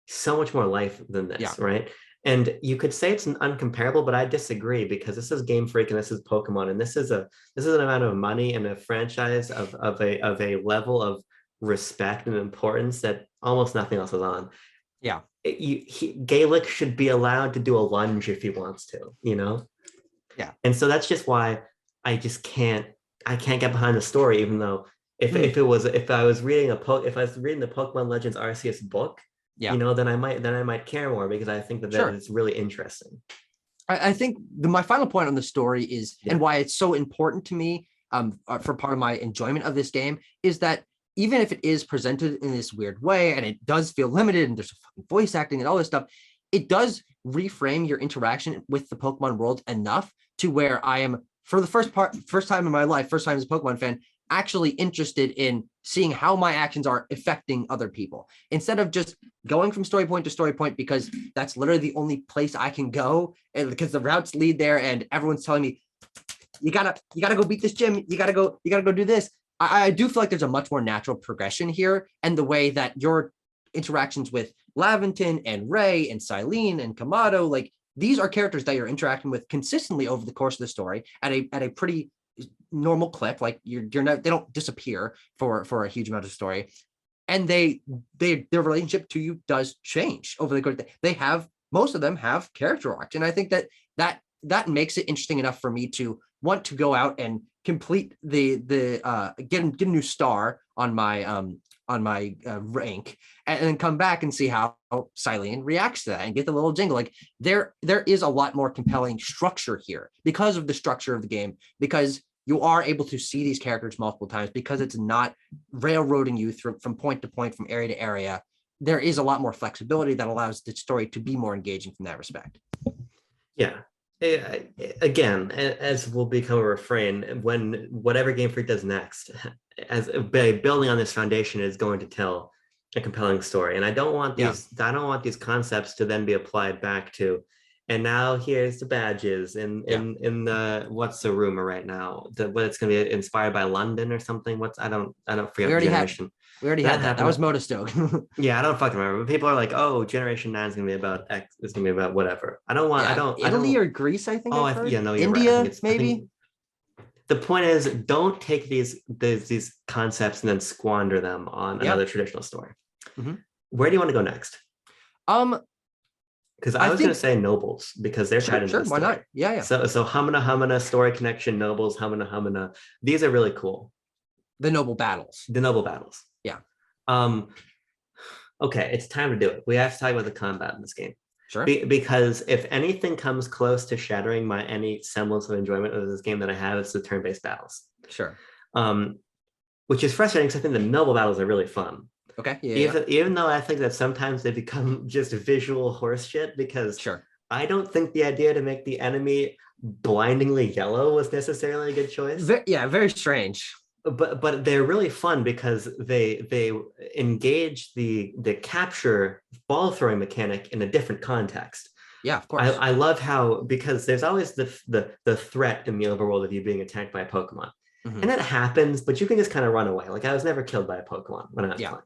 so much more life than this, right? And you could say it's uncomparable, but I disagree, because this is Game Freak and this is Pokemon, and this is an amount of money and a franchise of a level of respect and importance that almost nothing else is on. Yeah. Gaelic should be allowed to do a lunge if he wants to, Yeah. And so that's just why I just can't I can't get behind the story, even though if I was reading the Pokemon Legends Arceus book, Yeah. then I might care more because I think that is really interesting. I think my final point on the story is, and why it's so important to me, for part of my enjoyment of this game, is that even if it is presented in this weird way and it does feel limited and there's fucking voice acting and all this stuff, it does reframe your interaction with the Pokemon world enough to where I am, for the first time in my life, first time as a Pokemon fan, actually interested in seeing how my actions are affecting other people, instead of just going from story point to story point, because that's literally the only place I can go, and because the routes lead there and everyone's telling me you gotta go beat this gym, you gotta go do this. I do feel like there's a much more natural progression here, and the way that your interactions with Laventon and Ray and Silene and Kamado, like, these are characters that you're interacting with consistently over the course of the story at a pretty normal clip. Like, you're not, they don't disappear for a huge amount of story, and their relationship to you does change over the course. Most of them have character arcs, and I think that makes it interesting enough for me to want to go out and complete get a new star on my rank, and then come back and see how Silene reacts to that and get the little jingle. Like, there is a lot more compelling structure here because of the structure of the game, because you are able to see these characters multiple times, because it's not railroading you from point to point, from area to area. There is a lot more flexibility that allows the story to be more engaging from that respect. Yeah. Again, as will become a refrain, when whatever Game Freak does next, as by building on this foundation, is going to tell a compelling story. And I don't want these concepts to then be applied back to, and now here's the badges in the, what's the rumor right now, what it's going to be inspired by London or something. I don't forget the generation. We already had that. That was Motostoke. Yeah, I don't fucking remember. But people are like, "Oh, Generation 9 is gonna be about X. It's gonna be about whatever." I don't want. Italy or Greece, I think. Oh, yeah, no, you're India, right. maybe. The point is, don't take these concepts and then squander them on another traditional story. Mm-hmm. Where do you want to go next? Because I was going to say nobles, because they're tied into the story. Why not? Yeah. So Hamana story connection, nobles, Hamana. These are really cool. The noble battles. Yeah. Okay, it's time to do it. We have to talk about the combat in this game. Sure. Because if anything comes close to shattering any semblance of enjoyment of this game that I have, it's the turn-based battles. Sure. Which is frustrating, because I think the noble battles are really fun. Okay. Even though I think that sometimes they become just visual horse shit, because I don't think the idea to make the enemy blindingly yellow was necessarily a good choice. Very strange. But they're really fun because they engage the capture ball throwing mechanic in a different context. Yeah, of course. I love how, because there's always the threat in the overworld of you being attacked by a Pokemon. Mm-hmm. And that happens, but you can just kind of run away. Like, I was never killed by a Pokemon when I was playing.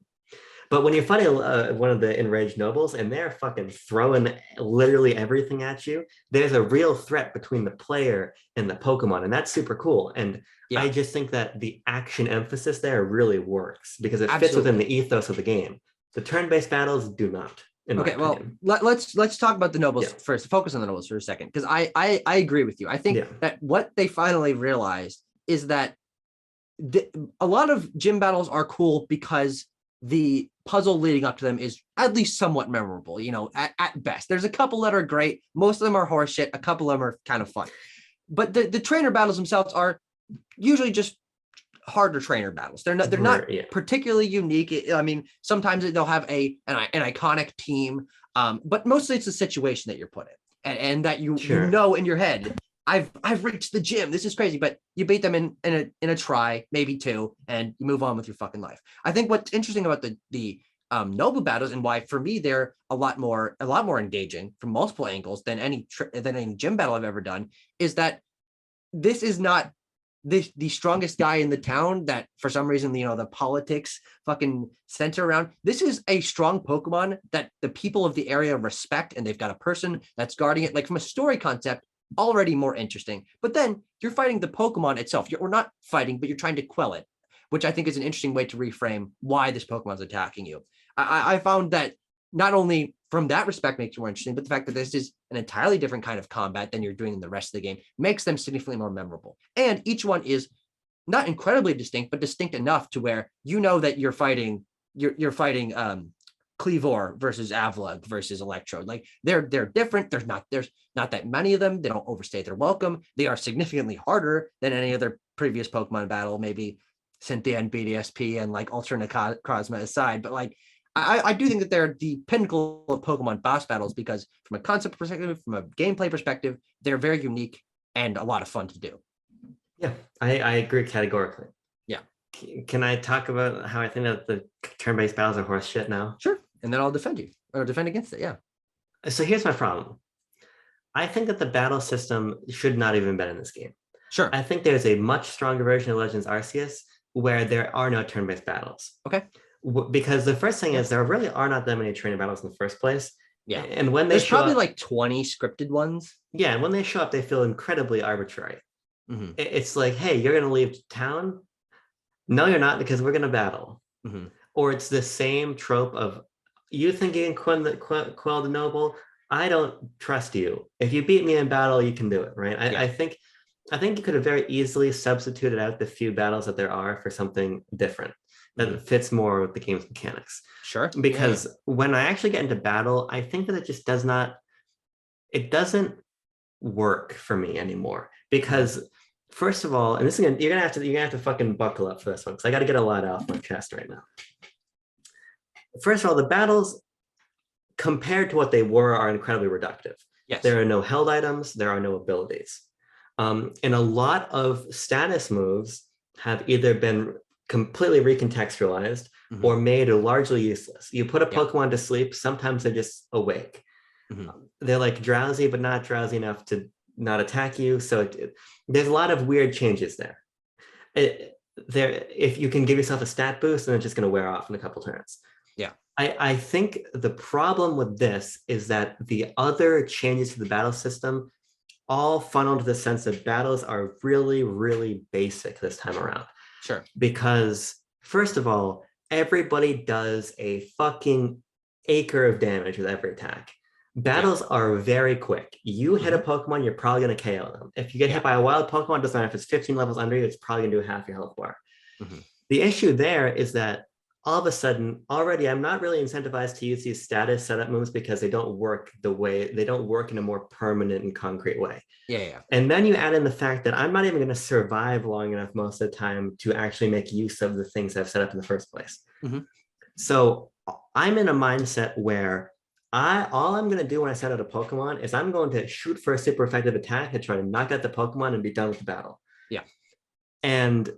But when you're fighting one of the enraged nobles and they're fucking throwing literally everything at you, there's a real threat between the player and the Pokemon, and that's super cool. And I just think that the action emphasis there really works, because it fits within the ethos of the game. The turn-based battles do not. Okay, well, let's talk about the nobles first. Focus on the nobles for a second, because I agree with you. I think that what they finally realized is that a lot of gym battles are cool because the puzzle leading up to them is at least somewhat memorable, at best. There's a couple that are great. Most of them are horseshit. A couple of them are kind of fun. But the trainer battles themselves are usually just harder trainer battles. They're not particularly unique. I mean, sometimes they'll have an iconic team, but mostly it's the situation that you're put in, and that you know in your head, I've reached the gym. This is crazy, but you beat them in a try, maybe two, and you move on with your fucking life. I think what's interesting about the noble battles, and why for me they're a lot more engaging from multiple angles than any gym battle I've ever done, is that this is not the strongest guy in the town that for some reason the politics fucking center around. This is a strong Pokemon that the people of the area respect, and they've got a person that's guarding it. Like, from a story concept, already more interesting. But then you're fighting the Pokemon itself. We're not fighting, but you're trying to quell it, which I think is an interesting way to reframe why this Pokemon's attacking you. I found that not only from that respect makes it more interesting, but the fact that this is an entirely different kind of combat than you're doing in the rest of the game makes them significantly more memorable. And each one is not incredibly distinct, but distinct enough to where you know that you're fighting Cleavor versus Avla versus Electrode. Like they're different. There's not that many of them. They don't overstay their welcome. They are significantly harder than any other previous Pokemon battle, maybe Cynthia and BDSP and like Ultra Necrozma aside. But like I do think that they're the pinnacle of Pokemon boss battles because from a concept perspective, from a gameplay perspective, they're very unique and a lot of fun to do. Yeah, I agree categorically. Yeah. Can I talk about how I think that the turn-based battles are horse shit now? Sure. And then I'll defend you or defend against it. Yeah. So here's my problem. I think that the battle system should not even been in this game. Sure. I think there's a much stronger version of Legends Arceus where there are no turn-based battles. Okay. Because the first thing is there really are not that many training battles in the first place. Yeah. And when there's probably like 20 scripted ones. Yeah. And when they show up, they feel incredibly arbitrary. Mm-hmm. It's like, hey, you're going to leave town? No, you're not, because we're going to battle. Mm-hmm. Or it's the same trope of you think you can quell the noble. I don't trust you. If you beat me in battle, you can do it, right? I think you could have very easily substituted out the few battles that there are for something different that fits more with the game's mechanics. Sure. Because when I actually get into battle, I think that it just doesn't work for me anymore. Because first of all, and this is you're gonna have to fucking buckle up for this one because I got to get a lot off my chest right now. First of all, the battles compared to what they were are incredibly reductive. Yes. There are no held items. There are no abilities. And a lot of status moves have either been completely recontextualized or made largely useless. You put a Pokemon to sleep, sometimes they're just awake. They're like drowsy, but not drowsy enough to not attack you. So there's a lot of weird changes there. If you can give yourself a stat boost, then it's just going to wear off in a couple turns. Yeah. I think the problem with this is that the other changes to the battle system all funnel to the sense that battles are really, really basic this time around. Sure. Because first of all, everybody does a fucking acre of damage with every attack. Battles are very quick. You hit a Pokemon, you're probably going to KO them. If you get hit by a wild Pokemon, doesn't matter if it's 15 levels under you, it's probably going to do half your health bar. The issue there is that all of a sudden, already I'm not really incentivized to use these status setup moves because they don't work in a more permanent and concrete way. Yeah. And then you add in the fact that I'm not even going to survive long enough most of the time to actually make use of the things I've set up in the first place. So I'm in a mindset where all I'm going to do when I set out a Pokemon is I'm going to shoot for a super effective attack and try to knock out the Pokemon and be done with the battle. Yeah. And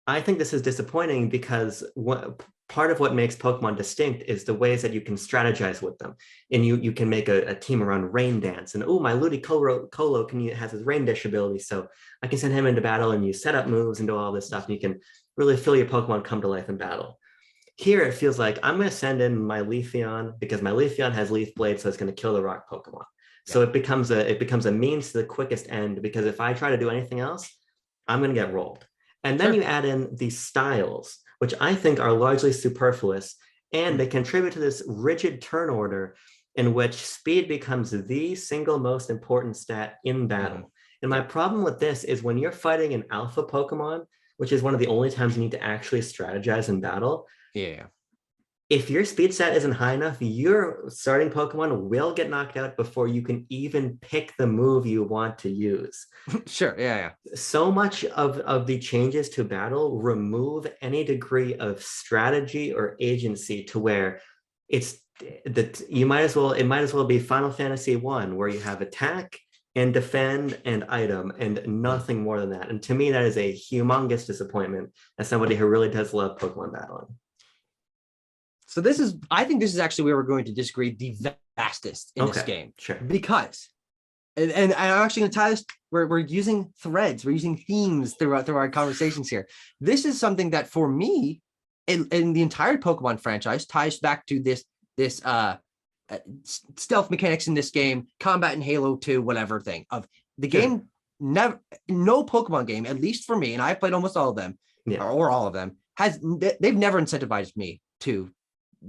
I think this is disappointing because part of what makes Pokemon distinct is the ways that you can strategize with them. And you can make a team around Rain Dance. And my Ludicolo has his Rain Dish ability, so I can send him into battle and you set up moves and do all this stuff. And you can really feel your Pokemon come to life in battle. Here, it feels like I'm going to send in my Leafeon because my Leafeon has Leaf Blade, so it's going to kill the rock Pokemon. So it becomes a means to the quickest end, because if I try to do anything else, I'm going to get rolled. And then you add in these styles, which I think are largely superfluous, and they contribute to this rigid turn order in which speed becomes the single most important stat in battle. And my problem with this is when you're fighting an alpha Pokemon, which is one of the only times you need to actually strategize in battle. If your speed stat isn't high enough, your starting Pokemon will get knocked out before you can even pick the move you want to use. So much of the changes to battle remove any degree of strategy or agency to where it might as well be Final Fantasy 1, where you have attack and defend and item and nothing more than that. And to me, that is a humongous disappointment as somebody who really does love Pokemon battling. So I think this is actually where we're going to disagree the fastest in this game. Sure. Because, and I'm actually going to tie this, we're using threads, we're using themes through our conversations here. This is something that for me, in the entire Pokemon franchise, ties back to this stealth mechanics in this game, combat in Halo 2, whatever thing of the game. No Pokemon game, at least for me, and I've played almost all of them, or all of them, they've never incentivized me to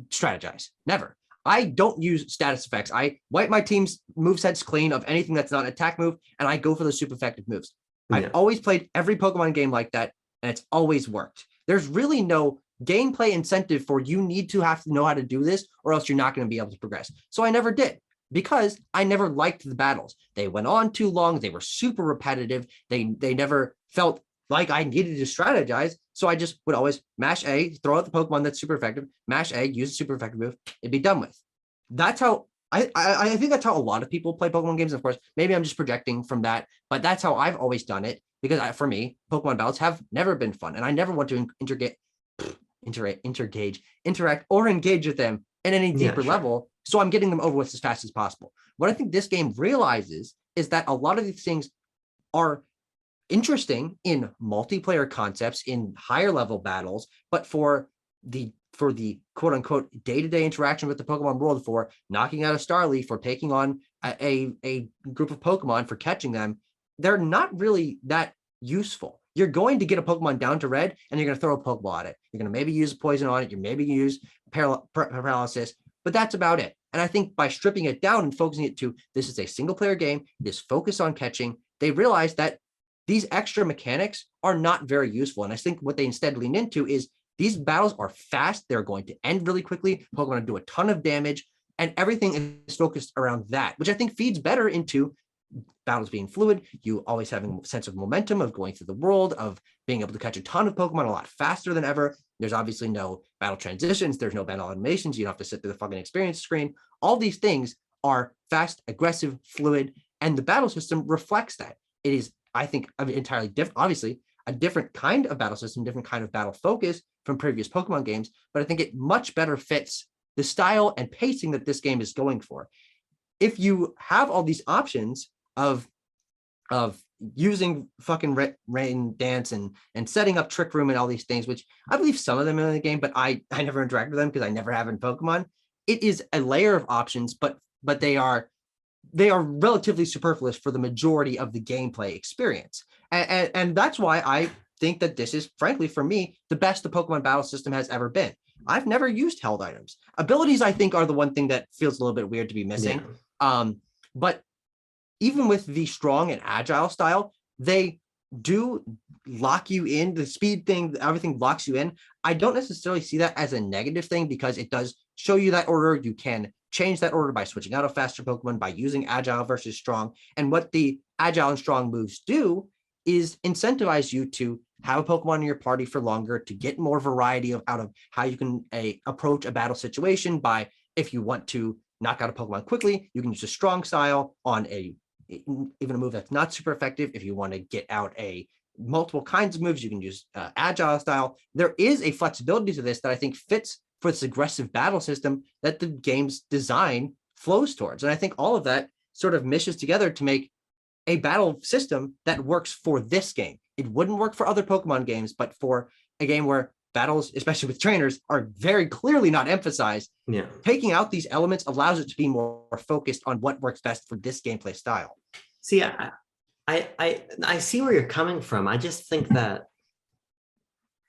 strategize. Never. I don't use status effects. I wipe my team's movesets clean of anything that's not an attack move, and I go for the super effective moves. I've always played every Pokemon game like that, and it's always worked. There's really no gameplay incentive for you need to have to know how to do this, or else you're not going to be able to progress. So I never did, because I never liked the battles. They went on too long. They were super repetitive. They never felt like I needed to strategize. So I just would always mash A, throw out the Pokemon that's super effective, mash A, use a super effective move, it'd be done with. That's how I think that's how a lot of people play Pokemon games. Of course, maybe I'm just projecting from that, but that's how I've always done it, because for me, Pokemon battles have never been fun, and I never want to interact or engage with them in any deeper level. So I'm getting them over with as fast as possible. What I think this game realizes is that a lot of these things are interesting in multiplayer concepts, in higher level battles, but for the quote unquote day-to-day interaction with the Pokemon world, for knocking out a Starly, for taking on a group of Pokemon, for catching them, they're not really that useful. You're going to get a Pokemon down to red, and you're going to throw a Pokeball at it. You're going to maybe use poison on it. You maybe use paralysis, but that's about it. And I think by stripping it down and focusing it to, this is a single player game, this focus on catching, they realize that these extra mechanics are not very useful. And I think what they instead lean into is these battles are fast. They're going to end really quickly. Pokemon do a ton of damage, and everything is focused around that, which I think feeds better into battles being fluid. You always having a sense of momentum of going through the world, of being able to catch a ton of Pokemon a lot faster than ever. There's obviously no battle transitions. There's no battle animations. You don't have to sit through the fucking experience screen. All these things are fast, aggressive, fluid, and the battle system reflects that. It is, I think, entirely different, obviously a different kind of battle system, different kind of battle focus from previous Pokemon games, but I think it much better fits the style and pacing that this game is going for. If you have all these options of using fucking rain dance and setting up Trick Room and all these things, which I believe some of them are in the game, but I never interact with them because I never have in Pokemon. It is a layer of options, but they are relatively superfluous for the majority of the gameplay experience. And that's why I think that this is, frankly, for me, the best the Pokemon battle system has ever been. I've never used held items. Abilities, I think, are the one thing that feels a little bit weird to be missing. Yeah. But even with the strong and agile style, they do lock you in. The speed thing, everything locks you in. I don't necessarily see that as a negative thing, because it does show you that order. You can change that order by switching out a faster Pokemon, by using agile versus strong. And what the agile and strong moves do is incentivize you to have a Pokemon in your party for longer, to get more variety out of how you can approach a battle situation. By, if you want to knock out a Pokemon quickly, you can use a strong style on even a move that's not super effective. If you want to get out multiple kinds of moves, you can use agile style. There is a flexibility to this that I think fits for this aggressive battle system that the game's design flows towards. And I think all of that sort of meshes together to make a battle system that works for this game. It wouldn't work for other Pokemon games, but for a game where battles, especially with trainers, are very clearly not emphasized, taking out these elements allows it to be more focused on what works best for this gameplay style. See, I see where you're coming from. I just think that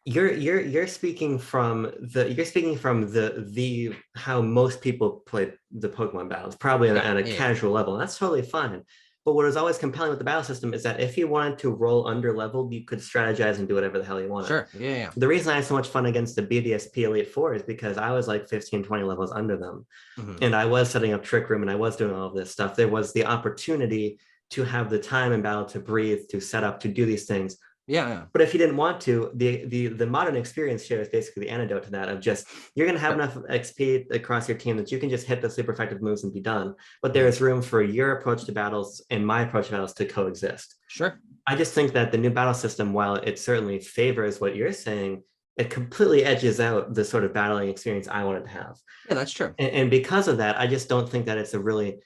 you're speaking from the how most people play the Pokemon battles, probably on a casual level, and that's totally fine. But what was always compelling with the battle system is that if you wanted to roll under leveled, you could strategize and do whatever the hell you wanted. Sure. Yeah. The reason I had so much fun against the BDSP Elite Four is because I was like 15, 20 levels under them. Mm-hmm. And I was setting up Trick Room and I was doing all of this stuff. There was the opportunity to have the time in battle to breathe, to set up, to do these things. Yeah. But if you didn't want to, the modern experience here is basically the antidote to that, of just, you're going to have enough XP across your team that you can just hit the super effective moves and be done. But there is room for your approach to battles and my approach to battles to coexist. Sure. I just think that the new battle system, while it certainly favors what you're saying, it completely edges out the sort of battling experience I wanted to have. Yeah, that's true. And because of that, I just don't think that it's a really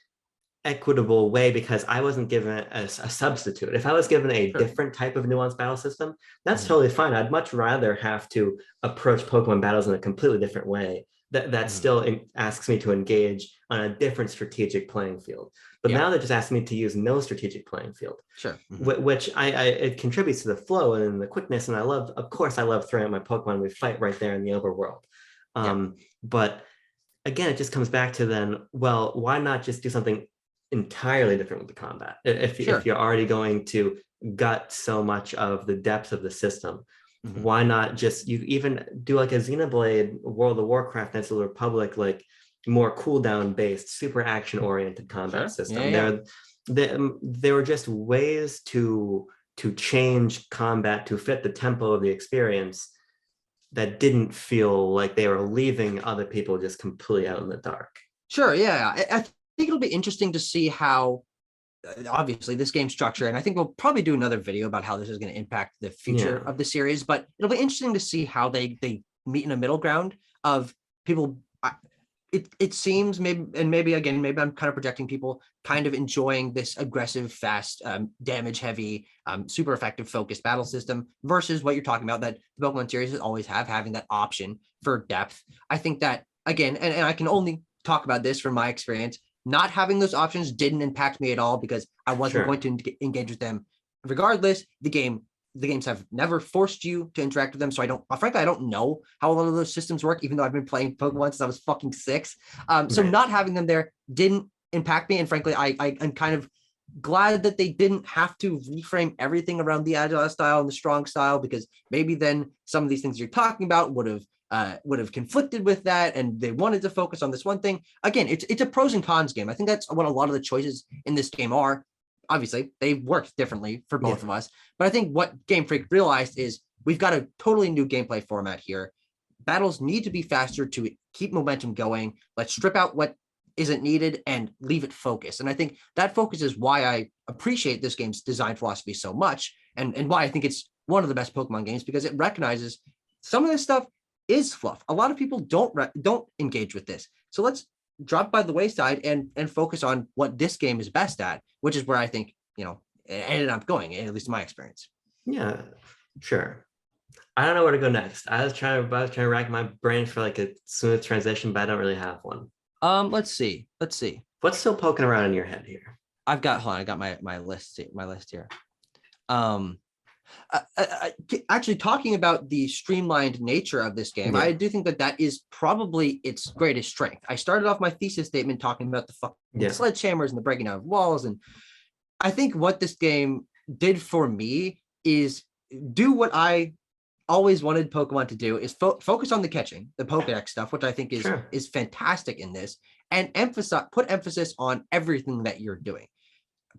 equitable way, because I wasn't given a substitute. If I was given a different type of nuanced battle system, that's totally fine. I'd much rather have to approach Pokemon battles in a completely different way that still asks me to engage on a different strategic playing field. But now they're just asking me to use no strategic playing field. Sure. Which it contributes to the flow and the quickness. And I love throwing out my Pokemon. We fight right there in the overworld. But again, it just comes back to then, well, why not just do something entirely different with the combat? If you're already going to gut so much of the depth of the system, why not just, you even do like a Xenoblade World of Warcraft Knights of the Republic, like more cooldown based, super action oriented combat system. There were just ways to change combat to fit the tempo of the experience that didn't feel like they were leaving other people just completely out in the dark. Sure, yeah. I think it'll be interesting to see how, obviously, this game structure, and I think we'll probably do another video about how this is going to impact the future of the series, but it'll be interesting to see how they meet in a middle ground of people. It seems maybe I'm kind of projecting, people kind of enjoying this aggressive, fast, damage heavy, super effective focused battle system versus what you're talking about that the Pokemon series always having that option for depth. I think that, again, and I can only talk about this from my experience, not having those options didn't impact me at all because I wasn't going to engage with them. Regardless, the games have never forced you to interact with them. So frankly, I don't know how a lot of those systems work, even though I've been playing Pokemon since I was fucking 6. So not having them there didn't impact me. And frankly, I'm kind of glad that they didn't have to reframe everything around the agile style and the strong style, because maybe then some of these things you're talking about would have conflicted with that, and they wanted to focus on this one thing. Again, it's a pros and cons game. I think that's what a lot of the choices in this game are. Obviously, they worked differently for both of us, but I think what Game Freak realized is we've got a totally new gameplay format here. Battles need to be faster to keep momentum going. Let's strip out what isn't needed and leave it focused. And I think that focus is why I appreciate this game's design philosophy so much, and why I think it's one of the best Pokemon games, because it recognizes some of this stuff is fluff. A lot of people don't engage with this. So let's drop by the wayside and focus on what this game is best at, which is where I think, it ended up going, at least in my experience. Yeah, sure. I don't know where to go next. I was trying to rack my brain for like a smooth transition, but I don't really have one. Let's see. What's still poking around in your head here? I got my list here. Actually, talking about the streamlined nature of this game, I do think that is probably its greatest strength. I started off my thesis statement talking about the fucking sledgehammers and the breaking down of walls, and I think what this game did for me is do what I always wanted Pokemon to do, is focus on the catching, the Pokedex stuff, which I think is fantastic in this, and put emphasis on everything that you're doing.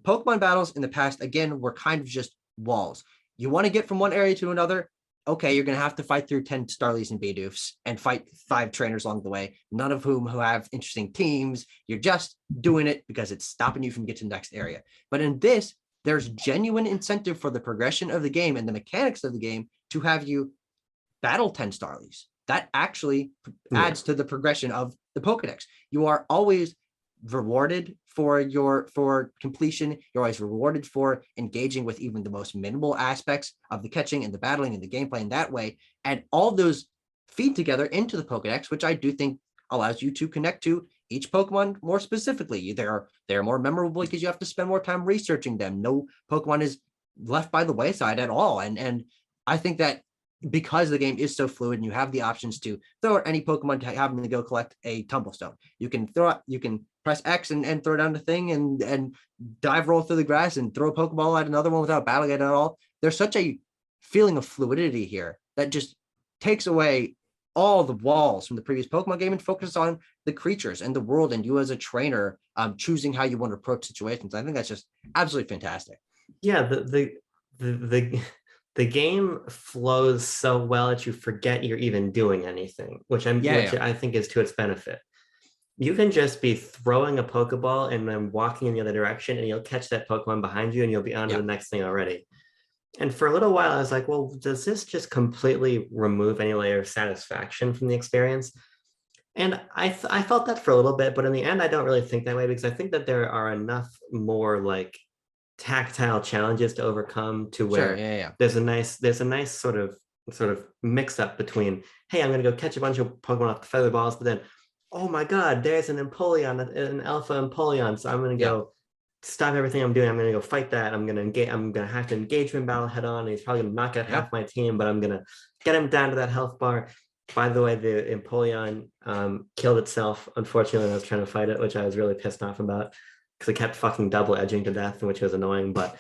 Pokemon battles in the past, again, were kind of just walls. You want to get from one area to another, okay, you're going to have to fight through 10 Starlies and Bidoofs and fight 5 trainers along the way, none of whom who have interesting teams. You're just doing it because it's stopping you from getting to the next area. But in this, there's genuine incentive for the progression of the game and the mechanics of the game to have you battle 10 Starlies. That actually adds to the progression of the Pokedex. You are always rewarded for completion. You're always rewarded for engaging with even the most minimal aspects of the catching and the battling and the gameplay in that way. And all those feed together into the Pokedex, which I do think allows you to connect to each Pokemon more specifically. They're more memorable because you have to spend more time researching them. No Pokemon is left by the wayside at all. And I think that because the game is so fluid and you have the options to throw at any Pokemon to have them to go collect a Tumblestone. You can press X and throw down the thing and dive roll through the grass and throw a Pokeball at another one without battling it at all. There's such a feeling of fluidity here that just takes away all the walls from the previous Pokemon game and focuses on the creatures and the world and you as a trainer choosing how you want to approach situations. I think that's just absolutely fantastic. Yeah, the game flows so well that you forget you're even doing anything, which I think is to its benefit. You can just be throwing a Pokeball and then walking in the other direction, and you'll catch that Pokemon behind you, and you'll be on to the next thing already. And for a little while, I was like, well, does this just completely remove any layer of satisfaction from the experience? And I felt that for a little bit, but in the end, I don't really think that way, because I think that there are enough more like tactile challenges to overcome to where there's a nice sort of mix up between, hey, I'm going to go catch a bunch of Pokemon off the feather balls, but then, oh my God, there's an alpha Empoleon, so I'm going to go stop everything I'm doing. I'm going to go fight that. I'm going to have to engage him in battle head on. He's probably going to knock out half my team, but I'm going to get him down to that health bar. By the way, the Empoleon killed itself, unfortunately, when I was trying to fight it, which I was really pissed off about because it kept fucking double edging to death, which was annoying. But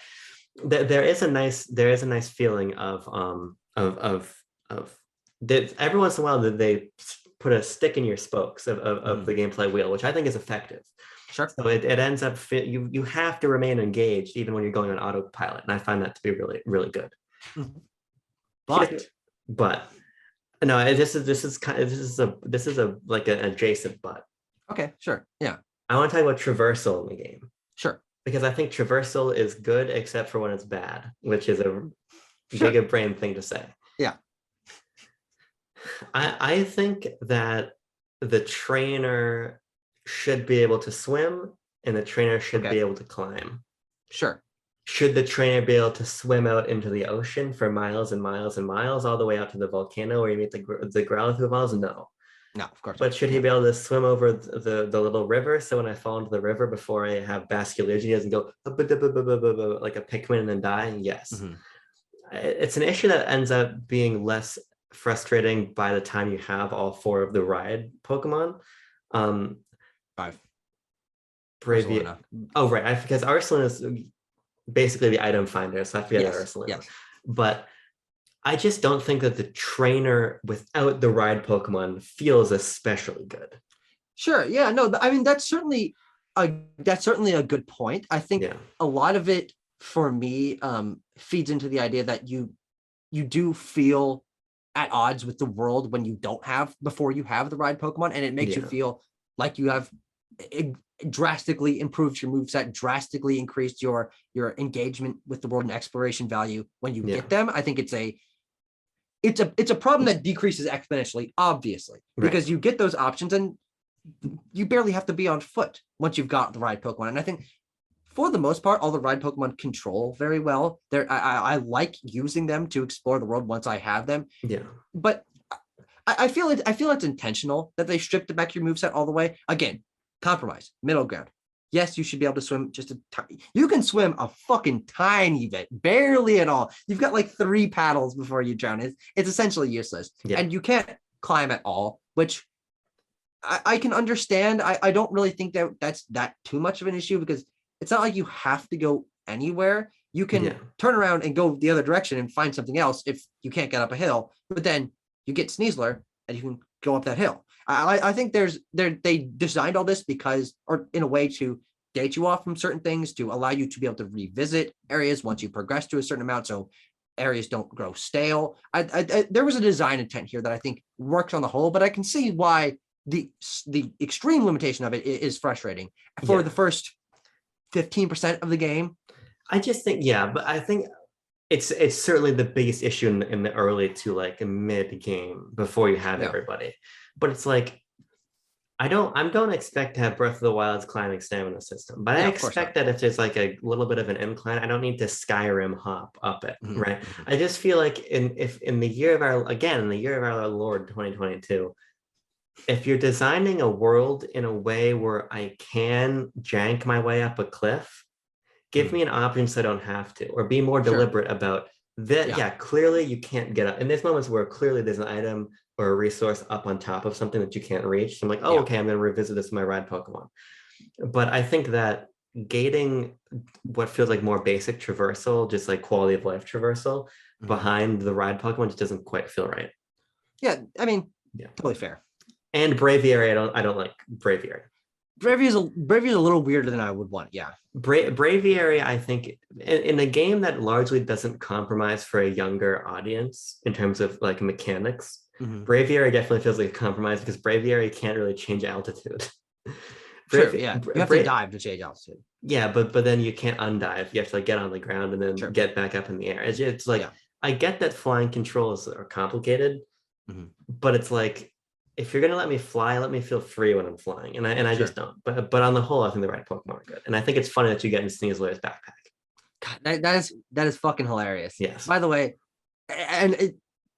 there is a nice feeling of every once in a while that they put a stick in your spokes of the gameplay wheel, which I think is effective. Sure. So it ends up you have to remain engaged even when you're going on autopilot, and I find that to be really, really good. But no, this is a like an adjacent but. Okay, sure. Yeah. I want to talk about traversal in the game. Sure. Because I think traversal is good except for when it's bad, which is a giga brain thing to say. Yeah. I think that the trainer should be able to swim and the trainer should be able to climb. Sure. Should the trainer be able to swim out into the ocean for miles and miles and miles, all the way out to the volcano where you meet the Growlithe balls? No. No, of course. But should he be able to swim over the little river? So when I fall into the river before I have vascular, he doesn't go like a Pikmin and then die? Yes. Mm-hmm. It's an issue that ends up being less frustrating by the time you have all 4 of the ride Pokemon. 5. Bravia. Oh, right. Because Arceus is basically the item finder, so I forget Arceus. Yes. But I just don't think that the trainer without the ride Pokemon feels especially good. Sure. Yeah. No. I mean, that's certainly a good point. I think a lot of it for me feeds into the idea that you do feel at odds with the world when you don't have before you have the ride Pokemon, and it makes you feel like you have drastically improved your moveset, drastically increased your engagement with the world and exploration value when you get them. I think it's a problem that decreases exponentially, obviously, because you get those options and you barely have to be on foot once you've got the ride Pokemon. And I think for the most part, all the ride Pokemon control very well. I like using them to explore the world once I have them. Yeah. But I feel it's intentional that they stripped back your moveset all the way. Again, compromise, middle ground. Yes, you should be able to swim just a tiny. You can swim a fucking tiny bit, barely at all. You've got like 3 paddles before you drown. It's essentially useless. Yeah. And you can't climb at all, which I can understand. I don't really think that's too much of an issue because it's not like you have to go anywhere. You can turn around and go the other direction and find something else if you can't get up a hill. But then you get Sneasler and you can go up that hill. I think they designed all this or in a way to date you off from certain things, to allow you to be able to revisit areas once you progress to a certain amount, so areas don't grow stale. There was a design intent here that I think works on the whole, but I can see why the extreme limitation of it is frustrating for the first 15% of the game. I just think, but I think it's certainly the biggest issue in the early to like mid game before you have everybody. But it's like I don't expect to have Breath of the Wild's climbing stamina system, but I expect that if there's like a little bit of an incline, I don't need to Skyrim hop up it, right? I just feel like in the year of our Lord 2022, if you're designing a world in a way where I can jank my way up a cliff, give me an option so I don't have to, or be more deliberate about that. Yeah, clearly you can't get up. And there's moments where clearly there's an item or a resource up on top of something that you can't reach. So I'm like, okay, I'm going to revisit this with my ride Pokemon. But I think that gating what feels like more basic traversal, just like quality of life traversal behind the ride Pokemon just doesn't quite feel right. Yeah, I mean, totally fair. And Braviary, I don't like Braviary. Braviary is a little weirder than I would want. Yeah. Braviary, I think, in a game that largely doesn't compromise for a younger audience in terms of like mechanics, Braviary definitely feels like a compromise because Braviary can't really change altitude. True, you have to dive to change altitude. Yeah, but then you can't undive. You have to like get on the ground and then get back up in the air. It's like I get that flying controls are complicated, but it's like if you're gonna let me fly, let me feel free when I'm flying, and I just don't. But on the whole, I think the right Pokemon are good, and I think it's funny that you get in Sneasler's backpack. God, that is fucking hilarious. Yes. By the way, and it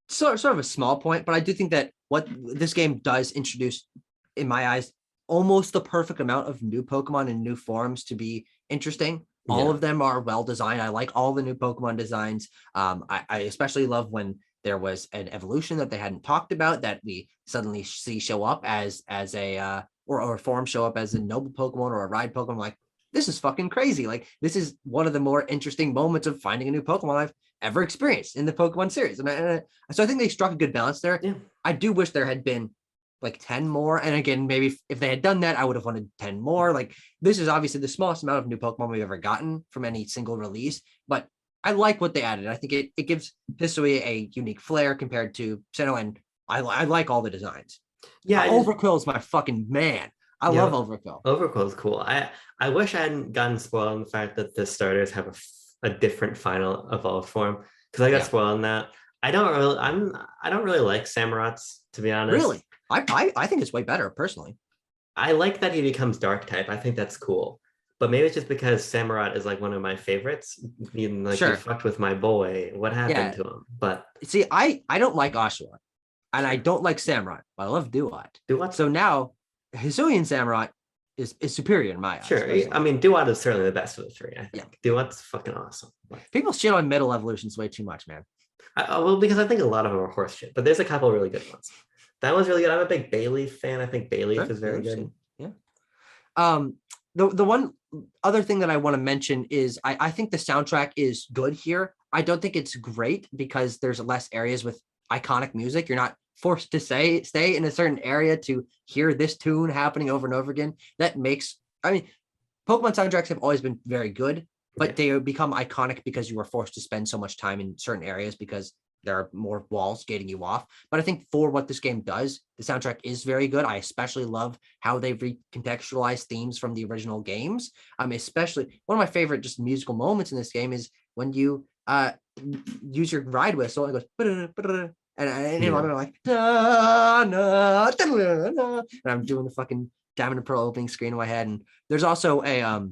sort of a small point, but I do think that what this game does introduce, in my eyes, almost the perfect amount of new Pokemon and new forms to be interesting. All of them are well designed. I like all the new Pokemon designs. I especially love when there was an evolution that they hadn't talked about that we suddenly see show up as a or form show up as a noble Pokemon or a ride Pokemon. Like, this is fucking crazy. Like, this is one of the more interesting moments of finding a new Pokemon I've ever experienced in the Pokemon series. And so I think they struck a good balance there. Yeah. I do wish there had been like 10 more. And again, maybe if they had done that, I would have wanted 10 more. Like, this is obviously the smallest amount of new Pokemon we've ever gotten from any single release, but I like what they added. I think it gives Hisui a unique flair compared to Sinnoh, and I like all the designs. Yeah, Overquill is my fucking man. I love Overquill. Overquill is cool. I wish I hadn't gotten spoiled on the fact that the starters have a different final evolved form, because I got spoiled on that. I don't really like Samurot's, to be honest. Really? I think it's way better personally. I like that he becomes dark type. I think that's cool. But maybe it's just because Samurott is like one of my favorites. Even like you fucked with my boy. What happened to him? But see, I don't like Oshawott, and I don't like Samurott, but I love Duat. So now Hisui and Samurott is superior in my eyes. Sure. Personally. I mean, Duat is certainly the best of the three. I think. Yeah. Duat's fucking awesome. People shit on middle evolutions way too much, man. Well, because I think a lot of them are horse shit, but there's a couple of really good ones. That one's really good. I'm a big Bayleaf fan. I think Bayleaf is very good. Yeah. The one other thing that I want to mention is I think the soundtrack is good here. I don't think it's great because there's less areas with iconic music. You're not forced to stay in a certain area to hear this tune happening over and over again. That makes, I mean, Pokemon soundtracks have always been very good, but they become iconic because you were forced to spend so much time in certain areas because there are more walls gating you off. But I think for what this game does, the soundtrack is very good. I especially love how they've recontextualized themes from the original games. Especially one of my favorite just musical moments in this game is when you use your ride whistle and it goes, and I'm like, and I'm doing the fucking Diamond and Pearl opening screen in my head. And there's also a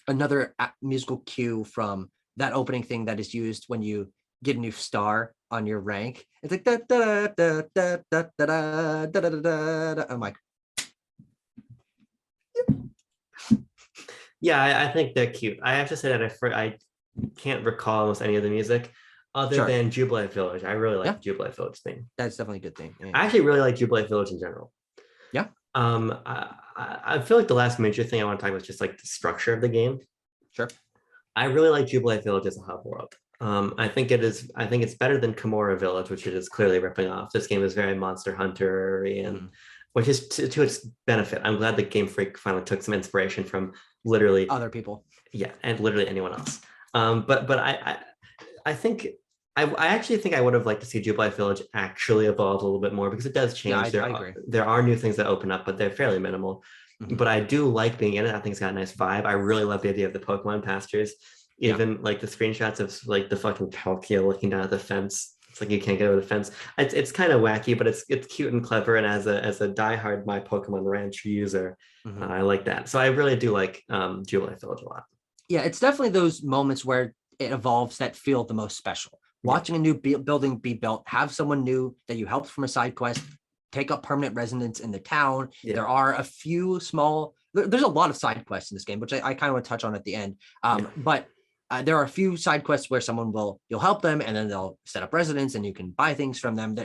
another musical cue from that opening thing that is used when you get a new star on your rank. It's like da da da da da da da da da da. I'm like, yeah, I think they're cute. I have to say that I can't recall almost any of the music other than Jubilee Village. I really like the Jubilee Village thing. That's definitely a good thing. Yeah. I actually really like Jubilee Village in general. Yeah. I feel like the last major thing I want to talk about is just like the structure of the game. Sure. I really like Jubilee Village as a hub world. I think it's better than Kimura Village, which it is clearly ripping off. This game is very Monster Hunter-y, and which is to its benefit. I'm glad that Game Freak finally took some inspiration from literally other people. Yeah, and literally anyone else. But I think I actually think I would have liked to see Jubilee Village actually evolve a little bit more, because it does change. Yeah, I agree. There are new things that open up, but they're fairly minimal. But I do like being in it. I think it's got a nice vibe. I really love the idea of the Pokemon pastures. Even like the screenshots of like the fucking Palkia looking down at the fence. It's like you can't get over the fence. It's kind of wacky, but it's cute and clever. And as a diehard My Pokemon Ranch user, I like that. So I really do like Jubilee Village a lot. Yeah, it's definitely those moments where it evolves that feel the most special. Watching a new building be built, have someone new that you helped from a side quest, take up permanent residence in the town. There are a few small, there's a lot of side quests in this game, which I kind of want to touch on at the end. But there are a few side quests where you'll help them and then they'll set up residence and you can buy things from them.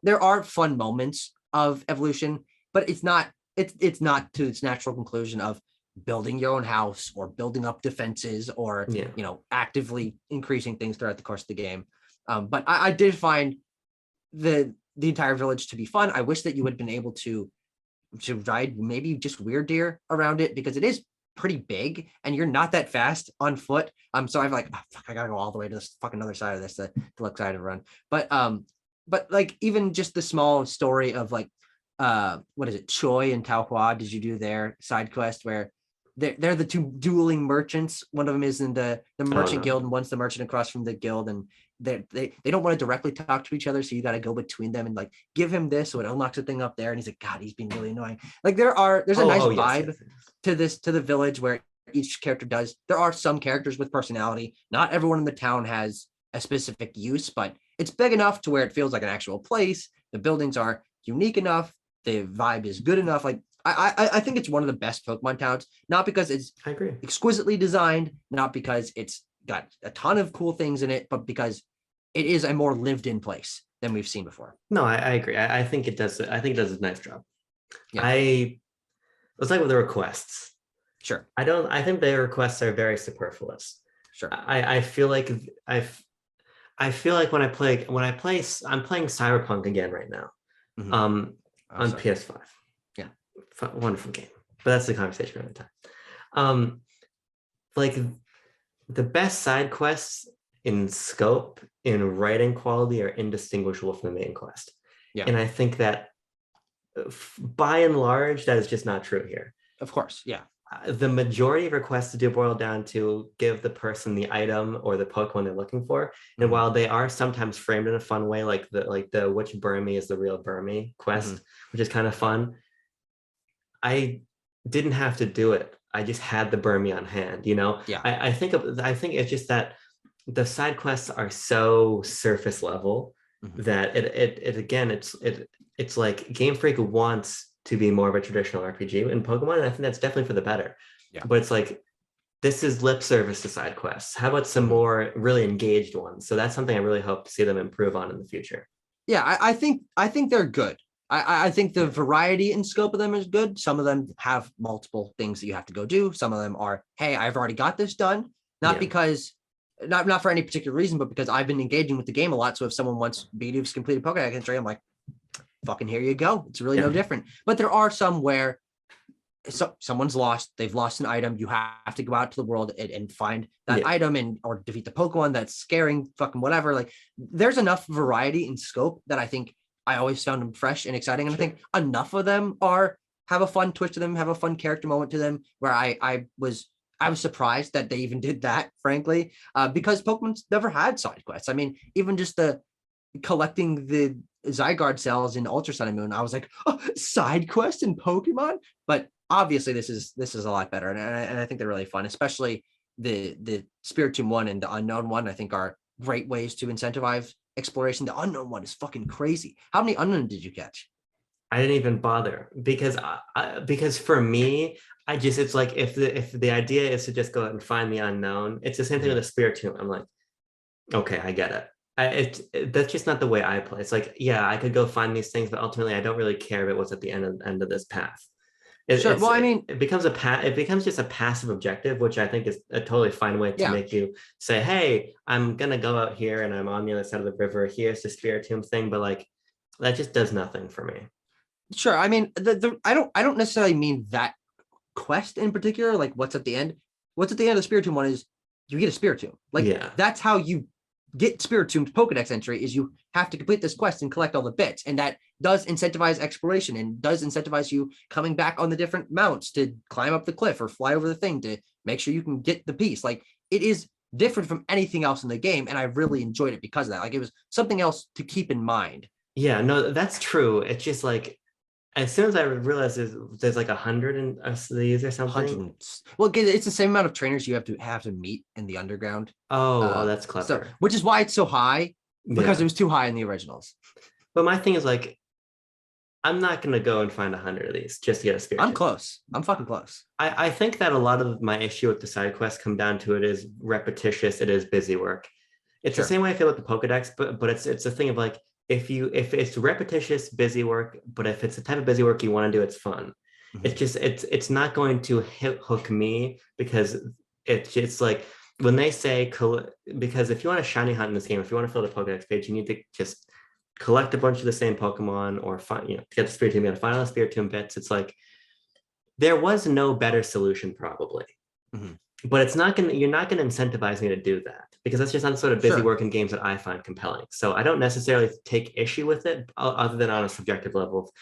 There are fun moments of evolution, but it's not to its natural conclusion of building your own house or building up defenses or actively increasing things throughout the course of the game. But I did find the entire village to be fun. I wish that you would have been able to ride maybe just weird deer around it, because it is pretty big and you're not that fast on foot. So I'm like, I gotta go all the way to this fucking other side of this to look excited to run. But like even just the small story of like what is it, Choi and Tao Hua, did you do their side quest where they're the two dueling merchants? One of them is in the merchant guild and one's the merchant across from the guild, and they don't want to directly talk to each other, so you got to go between them and like give him this so it unlocks a thing up there, and he's like, God, he's being really annoying. Like there's a nice vibe to the village where each character does. There are some characters with personality. Not everyone in the town has a specific use, but it's big enough to where it feels like an actual place. The buildings are unique enough. The vibe is good enough. Like I think it's one of the best Pokemon towns, not because it's exquisitely designed, not because it's got a ton of cool things in it, but because it is a more lived in place than we've seen before. No, I agree. I think it does. I think it does a nice job. Yeah. It's like with the requests. Sure. I think the requests are very superfluous. Sure. I feel like I feel like when I play, I'm playing Cyberpunk again right now, on PS5. Yeah, wonderful game. But that's the conversation another time. Like the best side quests in scope, in writing quality, are indistinguishable from the main quest. Yeah, and I think that by and large, that is just not true here. Of course, yeah. The majority of requests do boil down to give the person the item or the Pokemon they're looking for. And while they are sometimes framed in a fun way, like the which Burmy is the real Burmy quest, which is kind of fun, I didn't have to do it. I just had the Burmy on hand, you know? Yeah. I think it's just that the side quests are so surface level that it's like Game Freak wants to be more of a traditional RPG in Pokemon, and I think that's definitely for the better. Yeah. But it's like, this is lip service to side quests. How about some more really engaged ones? So that's something I really hope to see them improve on in the future. Yeah, I think they're good. I think the variety and scope of them is good. Some of them have multiple things that you have to go do. Some of them are, hey, I've already got this done. Not because, not for any particular reason, but because I've been engaging with the game a lot. So if someone wants me to complete a Pokédex entry, I'm like, fucking here you go. It's really no different. But there are some where someone's lost. They've lost an item. You have to go out to the world and find that item or defeat the Pokemon that's scaring fucking whatever. Like, there's enough variety and scope that I think I always found them fresh and exciting. And I think enough of them have a fun twist to them, have a fun character moment to them, where I was surprised that they even did that, frankly, because Pokemon's never had side quests. I mean, even just the collecting the Zygarde cells in Ultra Sun and Moon, I was like, oh, side quest in Pokemon. But obviously this is a lot better, and I think they're really fun, especially the Spiritomb one and the Unknown one. I think are great ways to incentivize exploration. The Unknown one is fucking crazy. How many Unknown did you catch? I didn't even bother because for me, it's like if the idea is to just go out and find the unknown, it's the same thing with a Spiritomb. I'm like, okay, I get it. That's just not the way I play. It's like, yeah, I could go find these things, but ultimately I don't really care about what's at the end of this path. It becomes just a passive objective, which I think is a totally fine way to make you say, hey, I'm gonna go out here and I'm on the other side of the river. Here's the Spiritomb thing, but like, that just does nothing for me. Sure. I mean, I don't necessarily mean that quest in particular. Like, what's at the end? What's at the end of the Spiritomb one is you get a Spiritomb. Like, that's how you get Spiritomb's Pokedex entry, is you have to complete this quest and collect all the bits. And that does incentivize exploration and does incentivize you coming back on the different mounts to climb up the cliff or fly over the thing to make sure you can get the piece. Like, it is different from anything else in the game. And I really enjoyed it because of that. Like, it was something else to keep in mind. Yeah, no, that's true. It's just like, as soon as I realized there's like 100 of these or something. Well, it's the same amount of trainers you have to meet in the underground. Oh, that's clever. So, which is why it's so high, because it was too high in the originals. But my thing is, like, I'm not gonna go and find 100 of these just to get a Spiritomb. I'm close. I'm fucking close. I think that a lot of my issue with the side quests come down to it is repetitious. It is busy work. It's the same way I feel with the Pokedex, but it's a thing of like, if it's repetitious busy work, but if it's the type of busy work you want to do, it's fun. It's just it's not going to hook me, because it's just like when they say, because if you want a shiny hunt in this game, if you want to fill the Pokedex page, you need to just collect a bunch of the same Pokemon, or find, to get the Spiritomb, you got to find all the Spiritomb bits. It's like, there was no better solution probably. But you're not gonna incentivize me to do that, because that's just not the sort of busy work in games that I find compelling. So I don't necessarily take issue with it, other than on a subjective level.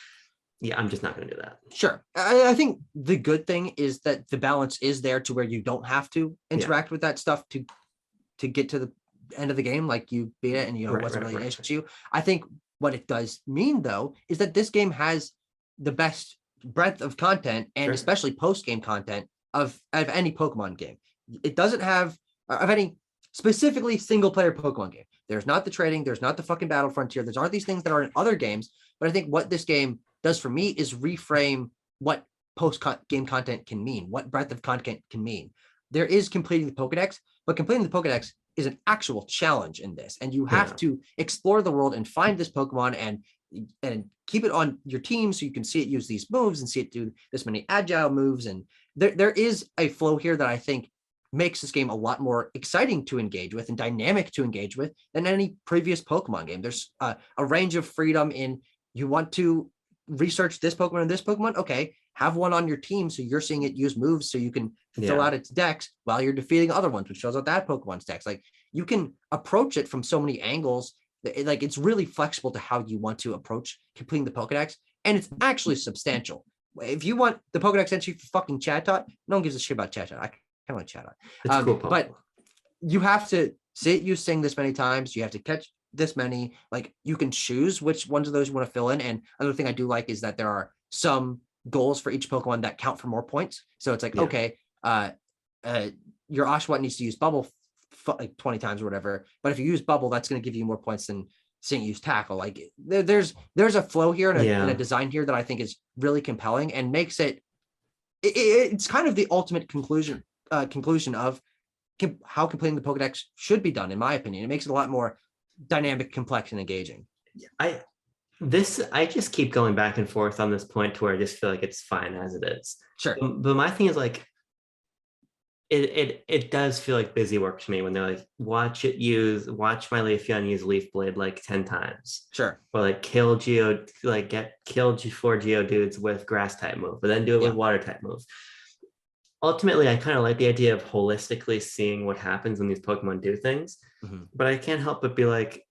Yeah, I'm just not gonna do that. Sure. I think the good thing is that the balance is there to where you don't have to interact with that stuff to get to the end of the game. Like, you beat it and it wasn't really an issue. I think what it does mean, though, is that this game has the best breadth of content, and especially post-game content, of any Pokemon game. It doesn't have of any specifically single player Pokemon game. There's not the trading, there's not the fucking battle frontier, there's aren't these things that are in other games. But I think what this game does for me is reframe what post-game content can mean, what breadth of content can mean. There is completing the Pokedex, but completing the Pokedex is an actual challenge in this, and you have to explore the world and find this Pokemon and keep it on your team so you can see it use these moves and see it do this many agile moves. And there is a flow here that I think makes this game a lot more exciting to engage with and dynamic to engage with than any previous Pokemon game. There's a range of freedom in, you want to research this Pokemon and this Pokemon, okay, have one on your team so you're seeing it use moves so you can fill out its dex while you're defeating other ones, which shows out that Pokemon's dex. Like, you can approach it from so many angles. Like, it's really flexible to how you want to approach completing the Pokedex, and it's actually substantial. If you want the Pokedex entry for fucking Chatot, no one gives a shit about Chatot. I kind of like Chatot. It's cool, but you have to see it use Sing this many times. You have to catch this many. Like, you can choose which ones of those you want to fill in. And another thing I do like is that there are some goals for each Pokemon that count for more points. So it's like, okay, your Oshawott needs to use Bubble like 20 times or whatever, but if you use Bubble, that's going to give you more points than seeing use Tackle. Like, there's a flow here and a design here that I think is really compelling and makes it's kind of the ultimate conclusion of how completing the Pokedex should be done, in my opinion. It makes it a lot more dynamic, complex, and engaging. I just keep going back and forth on this point to where I just feel like it's fine as it is. Sure. But my thing is, like, it does feel like busy work to me when they're like, watch my Leafeon use Leaf Blade like 10 times. Sure. Or like kill 4 Geodudes with grass type move, but then do it with water type moves. Ultimately, I kind of like the idea of holistically seeing what happens when these Pokemon do things, but I can't help but be like,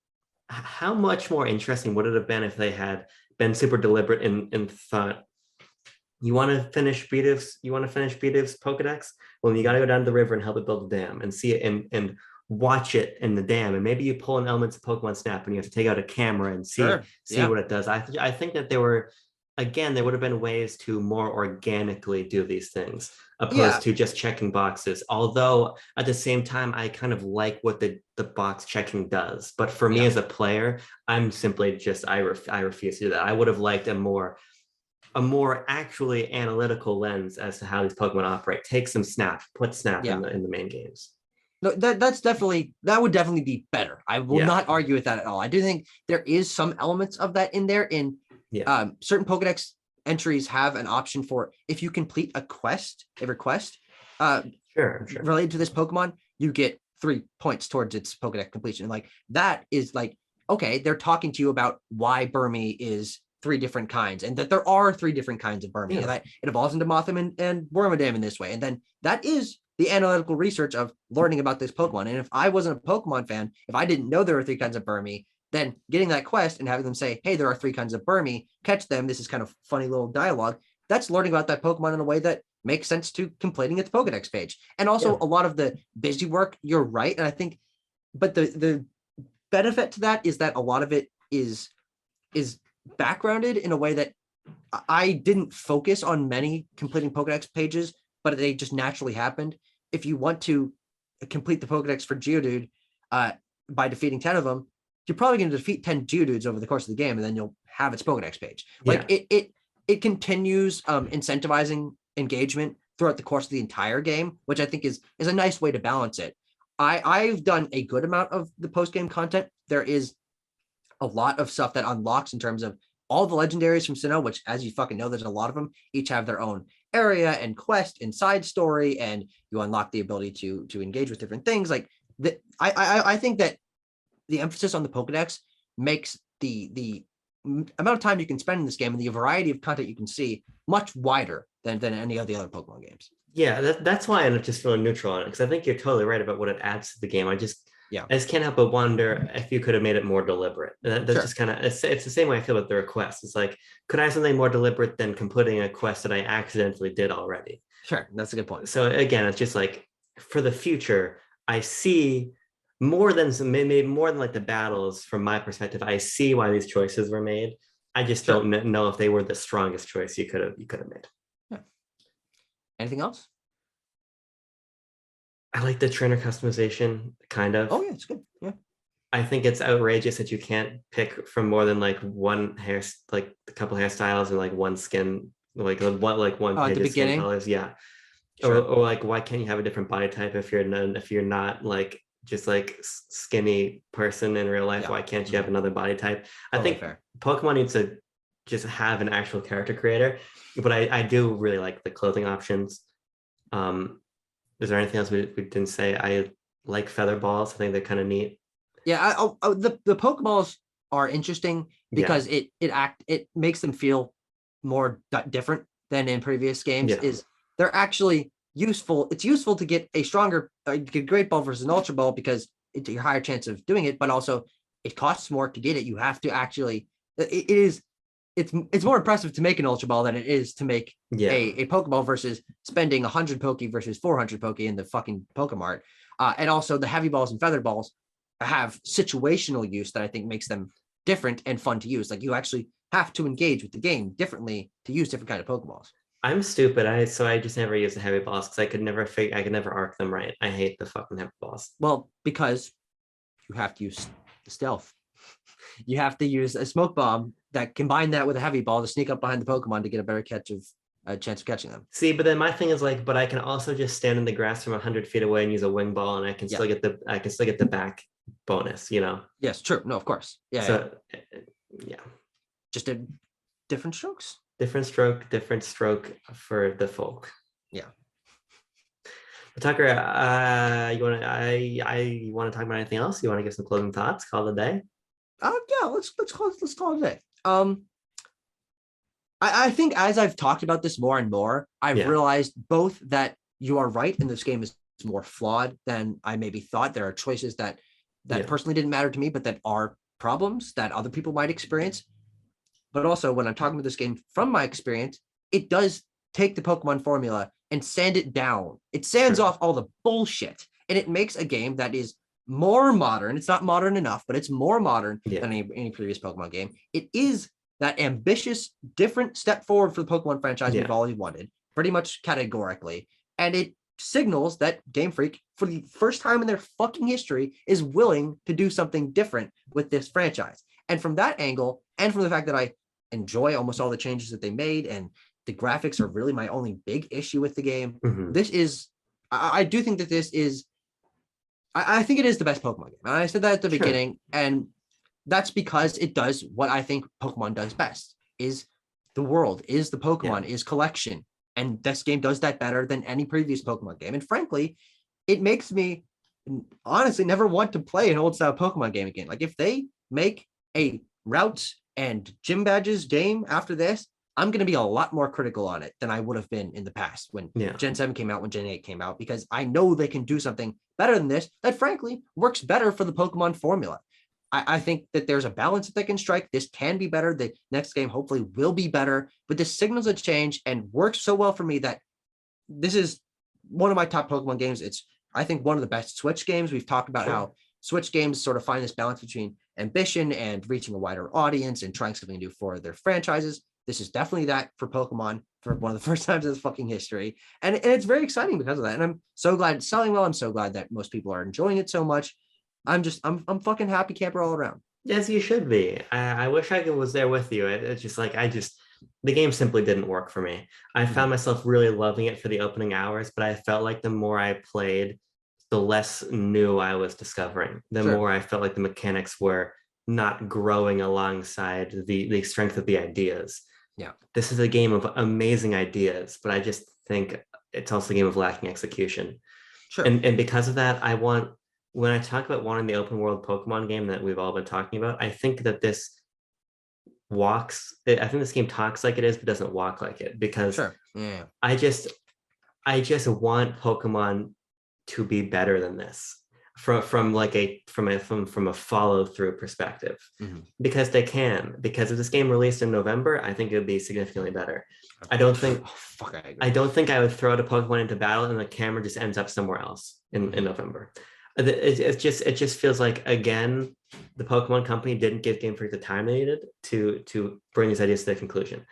how much more interesting would it have been if they had been super deliberate and thought, you want to finish Beediv's Pokedex? Well, you got to go down to the river and help it build a dam and see it and watch it in the dam. And maybe you pull in elements of Pokemon Snap and you have to take out a camera and see what it does. I think that there would have been ways to more organically do these things opposed to just checking boxes. Although at the same time, I kind of like what the box checking does. But for me as a player, I'm simply just, I refuse to do that. I would have liked a more actually analytical lens as to how these Pokemon operate. Take some Snap, put Snap in the main games. No, that would definitely be better. I will not argue with that at all. I do think there is some elements of that in there. In certain Pokedex entries have an option for, if you complete a request related to this Pokemon, you get 3 points towards its Pokedex completion. Like, that is like, okay, they're talking to you about why Burmy is 3 different kinds, and that there are 3 different kinds of Burmy, and that it evolves into Mothim and Wormadam in this way. And then that is the analytical research of learning about this Pokemon. And if I wasn't a Pokemon fan, if I didn't know there were 3 kinds of Burmy, then getting that quest and having them say, hey, there are 3 kinds of Burmy, catch them, this is kind of funny little dialogue, that's learning about that Pokemon in a way that makes sense to completing its Pokedex page. And also a lot of the busy work, you're right. And I think, but the benefit to that is that a lot of it is backgrounded in a way that I didn't focus on many completing Pokedex pages, but they just naturally happened. If you want to complete the Pokedex for Geodude by defeating 10 of them, you're probably going to defeat 10 Geodudes over the course of the game, and then you'll have its Pokedex page. Like, it continues incentivizing engagement throughout the course of the entire game, which I think is a nice way to balance it. I've done a good amount of the post-game content. There is a lot of stuff that unlocks in terms of all the legendaries from Sinnoh, which, as you fucking know, there's a lot of them. Each have their own area and quest and side story, and you unlock the ability to engage with different things. Like, I think that the emphasis on the Pokedex makes the amount of time you can spend in this game and the variety of content you can see much wider than any of the other Pokemon games. Yeah, that's why I end up just feeling neutral on it, because I think you're totally right about what it adds to the game. I just can't help but wonder if you could have made it more deliberate. That's just kind of, it's the same way I feel about the request. It's like, could I have something more deliberate than completing a quest that I accidentally did already? Sure, that's a good point. So again, it's just like, for the future, I see more than like the battles from my perspective. I see why these choices were made. I just don't know if they were the strongest choice you could have made. Yeah. Anything else? I like the trainer customization, kind of. Oh yeah, it's good. Yeah. I think it's outrageous that you can't pick from more than like one hair, like a couple hairstyles and like one skin, like one at the beginning. colors. Yeah. Sure. Or like, why can't you have a different body type if you're not like just like skinny person in real life. Yeah. Why can't you have another body type? I Totally think fair. Pokemon needs to just have an actual character creator, but I do really like the clothing options. Is there anything else we didn't say? I like feather balls. I think they're kind of neat. Yeah, the Pokeballs are interesting because Yeah. it makes them feel more different than in previous games. Yeah. Is they're actually useful. It's useful to get a stronger get a great ball versus an ultra ball because it's a higher chance of doing it, but also it costs more to get it. You have to actually it's more impressive to make an ultra ball than it is to make Yeah. a Pokeball versus spending 100 Poke versus 400 Poke in the fucking Pokemart. And also the heavy balls and feather balls have situational use that I think makes them different and fun to use. Like you actually have to engage with the game differently to use different kind of Pokeballs. I'm stupid. I just never use the heavy balls because I could never arc them right. I hate the fucking heavy balls. Well, because you have to use the stealth. You have to use a smoke bomb that combine that with a heavy ball to sneak up behind the Pokemon to get a better chance of catching them. See, but then my thing is like, but I can also just stand in the grass from 100 feet away and use a wing ball, and I can still get the back bonus. Yes, true. No, of course. Yeah. So, yeah. Just a different strokes. Different stroke for the folk. Yeah. But Tucker, you want to talk about anything else? You want to give some closing thoughts? Call it a day. Yeah. Let's call it a day. I think as I've talked about this more and more, I've realized both that you are right and this game is more flawed than I maybe thought. There are choices that personally didn't matter to me, but that are problems that other people might experience. But also when I'm talking about this game from my experience, it does take the Pokemon formula and sand it down. It sands off all the bullshit and it makes a game that is more modern. It's not modern enough, but it's more modern than any previous Pokemon game. It is that ambitious, different step forward for the Pokemon franchise we've always wanted, pretty much categorically. And it signals that Game Freak, for the first time in their fucking history, is willing to do something different with this franchise. And from that angle, and from the fact that I enjoy almost all the changes that they made, and the graphics are really my only big issue with the game, this is, I do think that this is, I think it is the best Pokemon game. And I said that at the beginning, and that's because it does what I think Pokemon does best, is the world, is the Pokemon, is collection. And this game does that better than any previous Pokemon game. And frankly, it makes me honestly never want to play an old style Pokemon game again. Like if they make a routes and gym badges game after this, I'm going to be a lot more critical on it than I would have been in the past when Gen 7 came out, when Gen 8 came out, because I know they can do something better than this that frankly works better for the Pokemon formula. I think that there's a balance that they can strike. This can be better. The next game hopefully will be better, but this signals a change and works so well for me that this is one of my top Pokemon games. It's, I think, one of the best Switch games. We've talked about how Switch games sort of find this balance between ambition and reaching a wider audience and trying something new for their franchises. This is definitely that for Pokemon for one of the first times in its fucking history. And it's very exciting because of that. And I'm so glad it's selling well. I'm so glad that most people are enjoying it so much. I'm fucking happy camper all around. Yes, you should be. I wish I was there with you. It's just like, the game simply didn't work for me. I found myself really loving it for the opening hours, but I felt like the more I played, the less new I was discovering. The more I felt like the mechanics were not growing alongside the strength of the ideas. Yeah. This is a game of amazing ideas, but I just think it's also a game of lacking execution. Sure. And because of that, when I talk about wanting the open world Pokemon game that we've all been talking about, I think that this game talks like it is, but doesn't walk like it, because I just want Pokemon to be better than this from a follow through perspective, because they can. Because if this game released in November, I think it would be significantly better. I don't think I would throw out a Pokemon into battle and the camera just ends up somewhere else in November. It just feels like, again, the Pokemon Company didn't give Game Freak the time they needed to bring these ideas to their conclusion.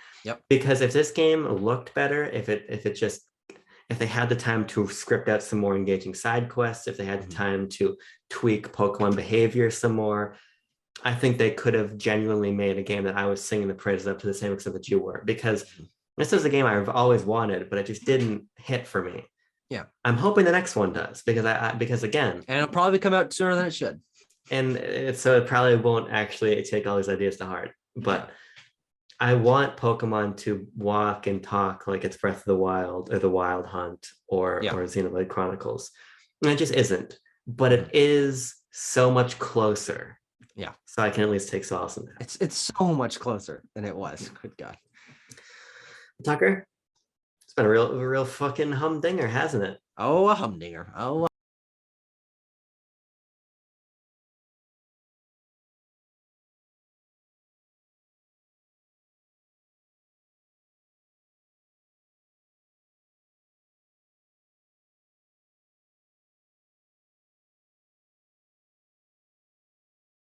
Because if this game looked better, if they had the time to script out some more engaging side quests, if they had the time to tweak Pokemon behavior some more, I think they could have genuinely made a game that I was singing the praises of to the same extent that you were. Because this is a game I've always wanted, but it just didn't hit for me. Yeah. I'm hoping the next one does, because again, and it'll probably come out sooner than it should. And so it probably won't actually take all these ideas to heart. But I want Pokemon to walk and talk like it's Breath of the Wild or The Wild Hunt or Xenoblade Chronicles. And it just isn't. But it is so much closer. Yeah. So I can at least take solace in that. It's so much closer than it was. Good God. Tucker, it's been a real fucking humdinger, hasn't it? Oh, a humdinger. Oh,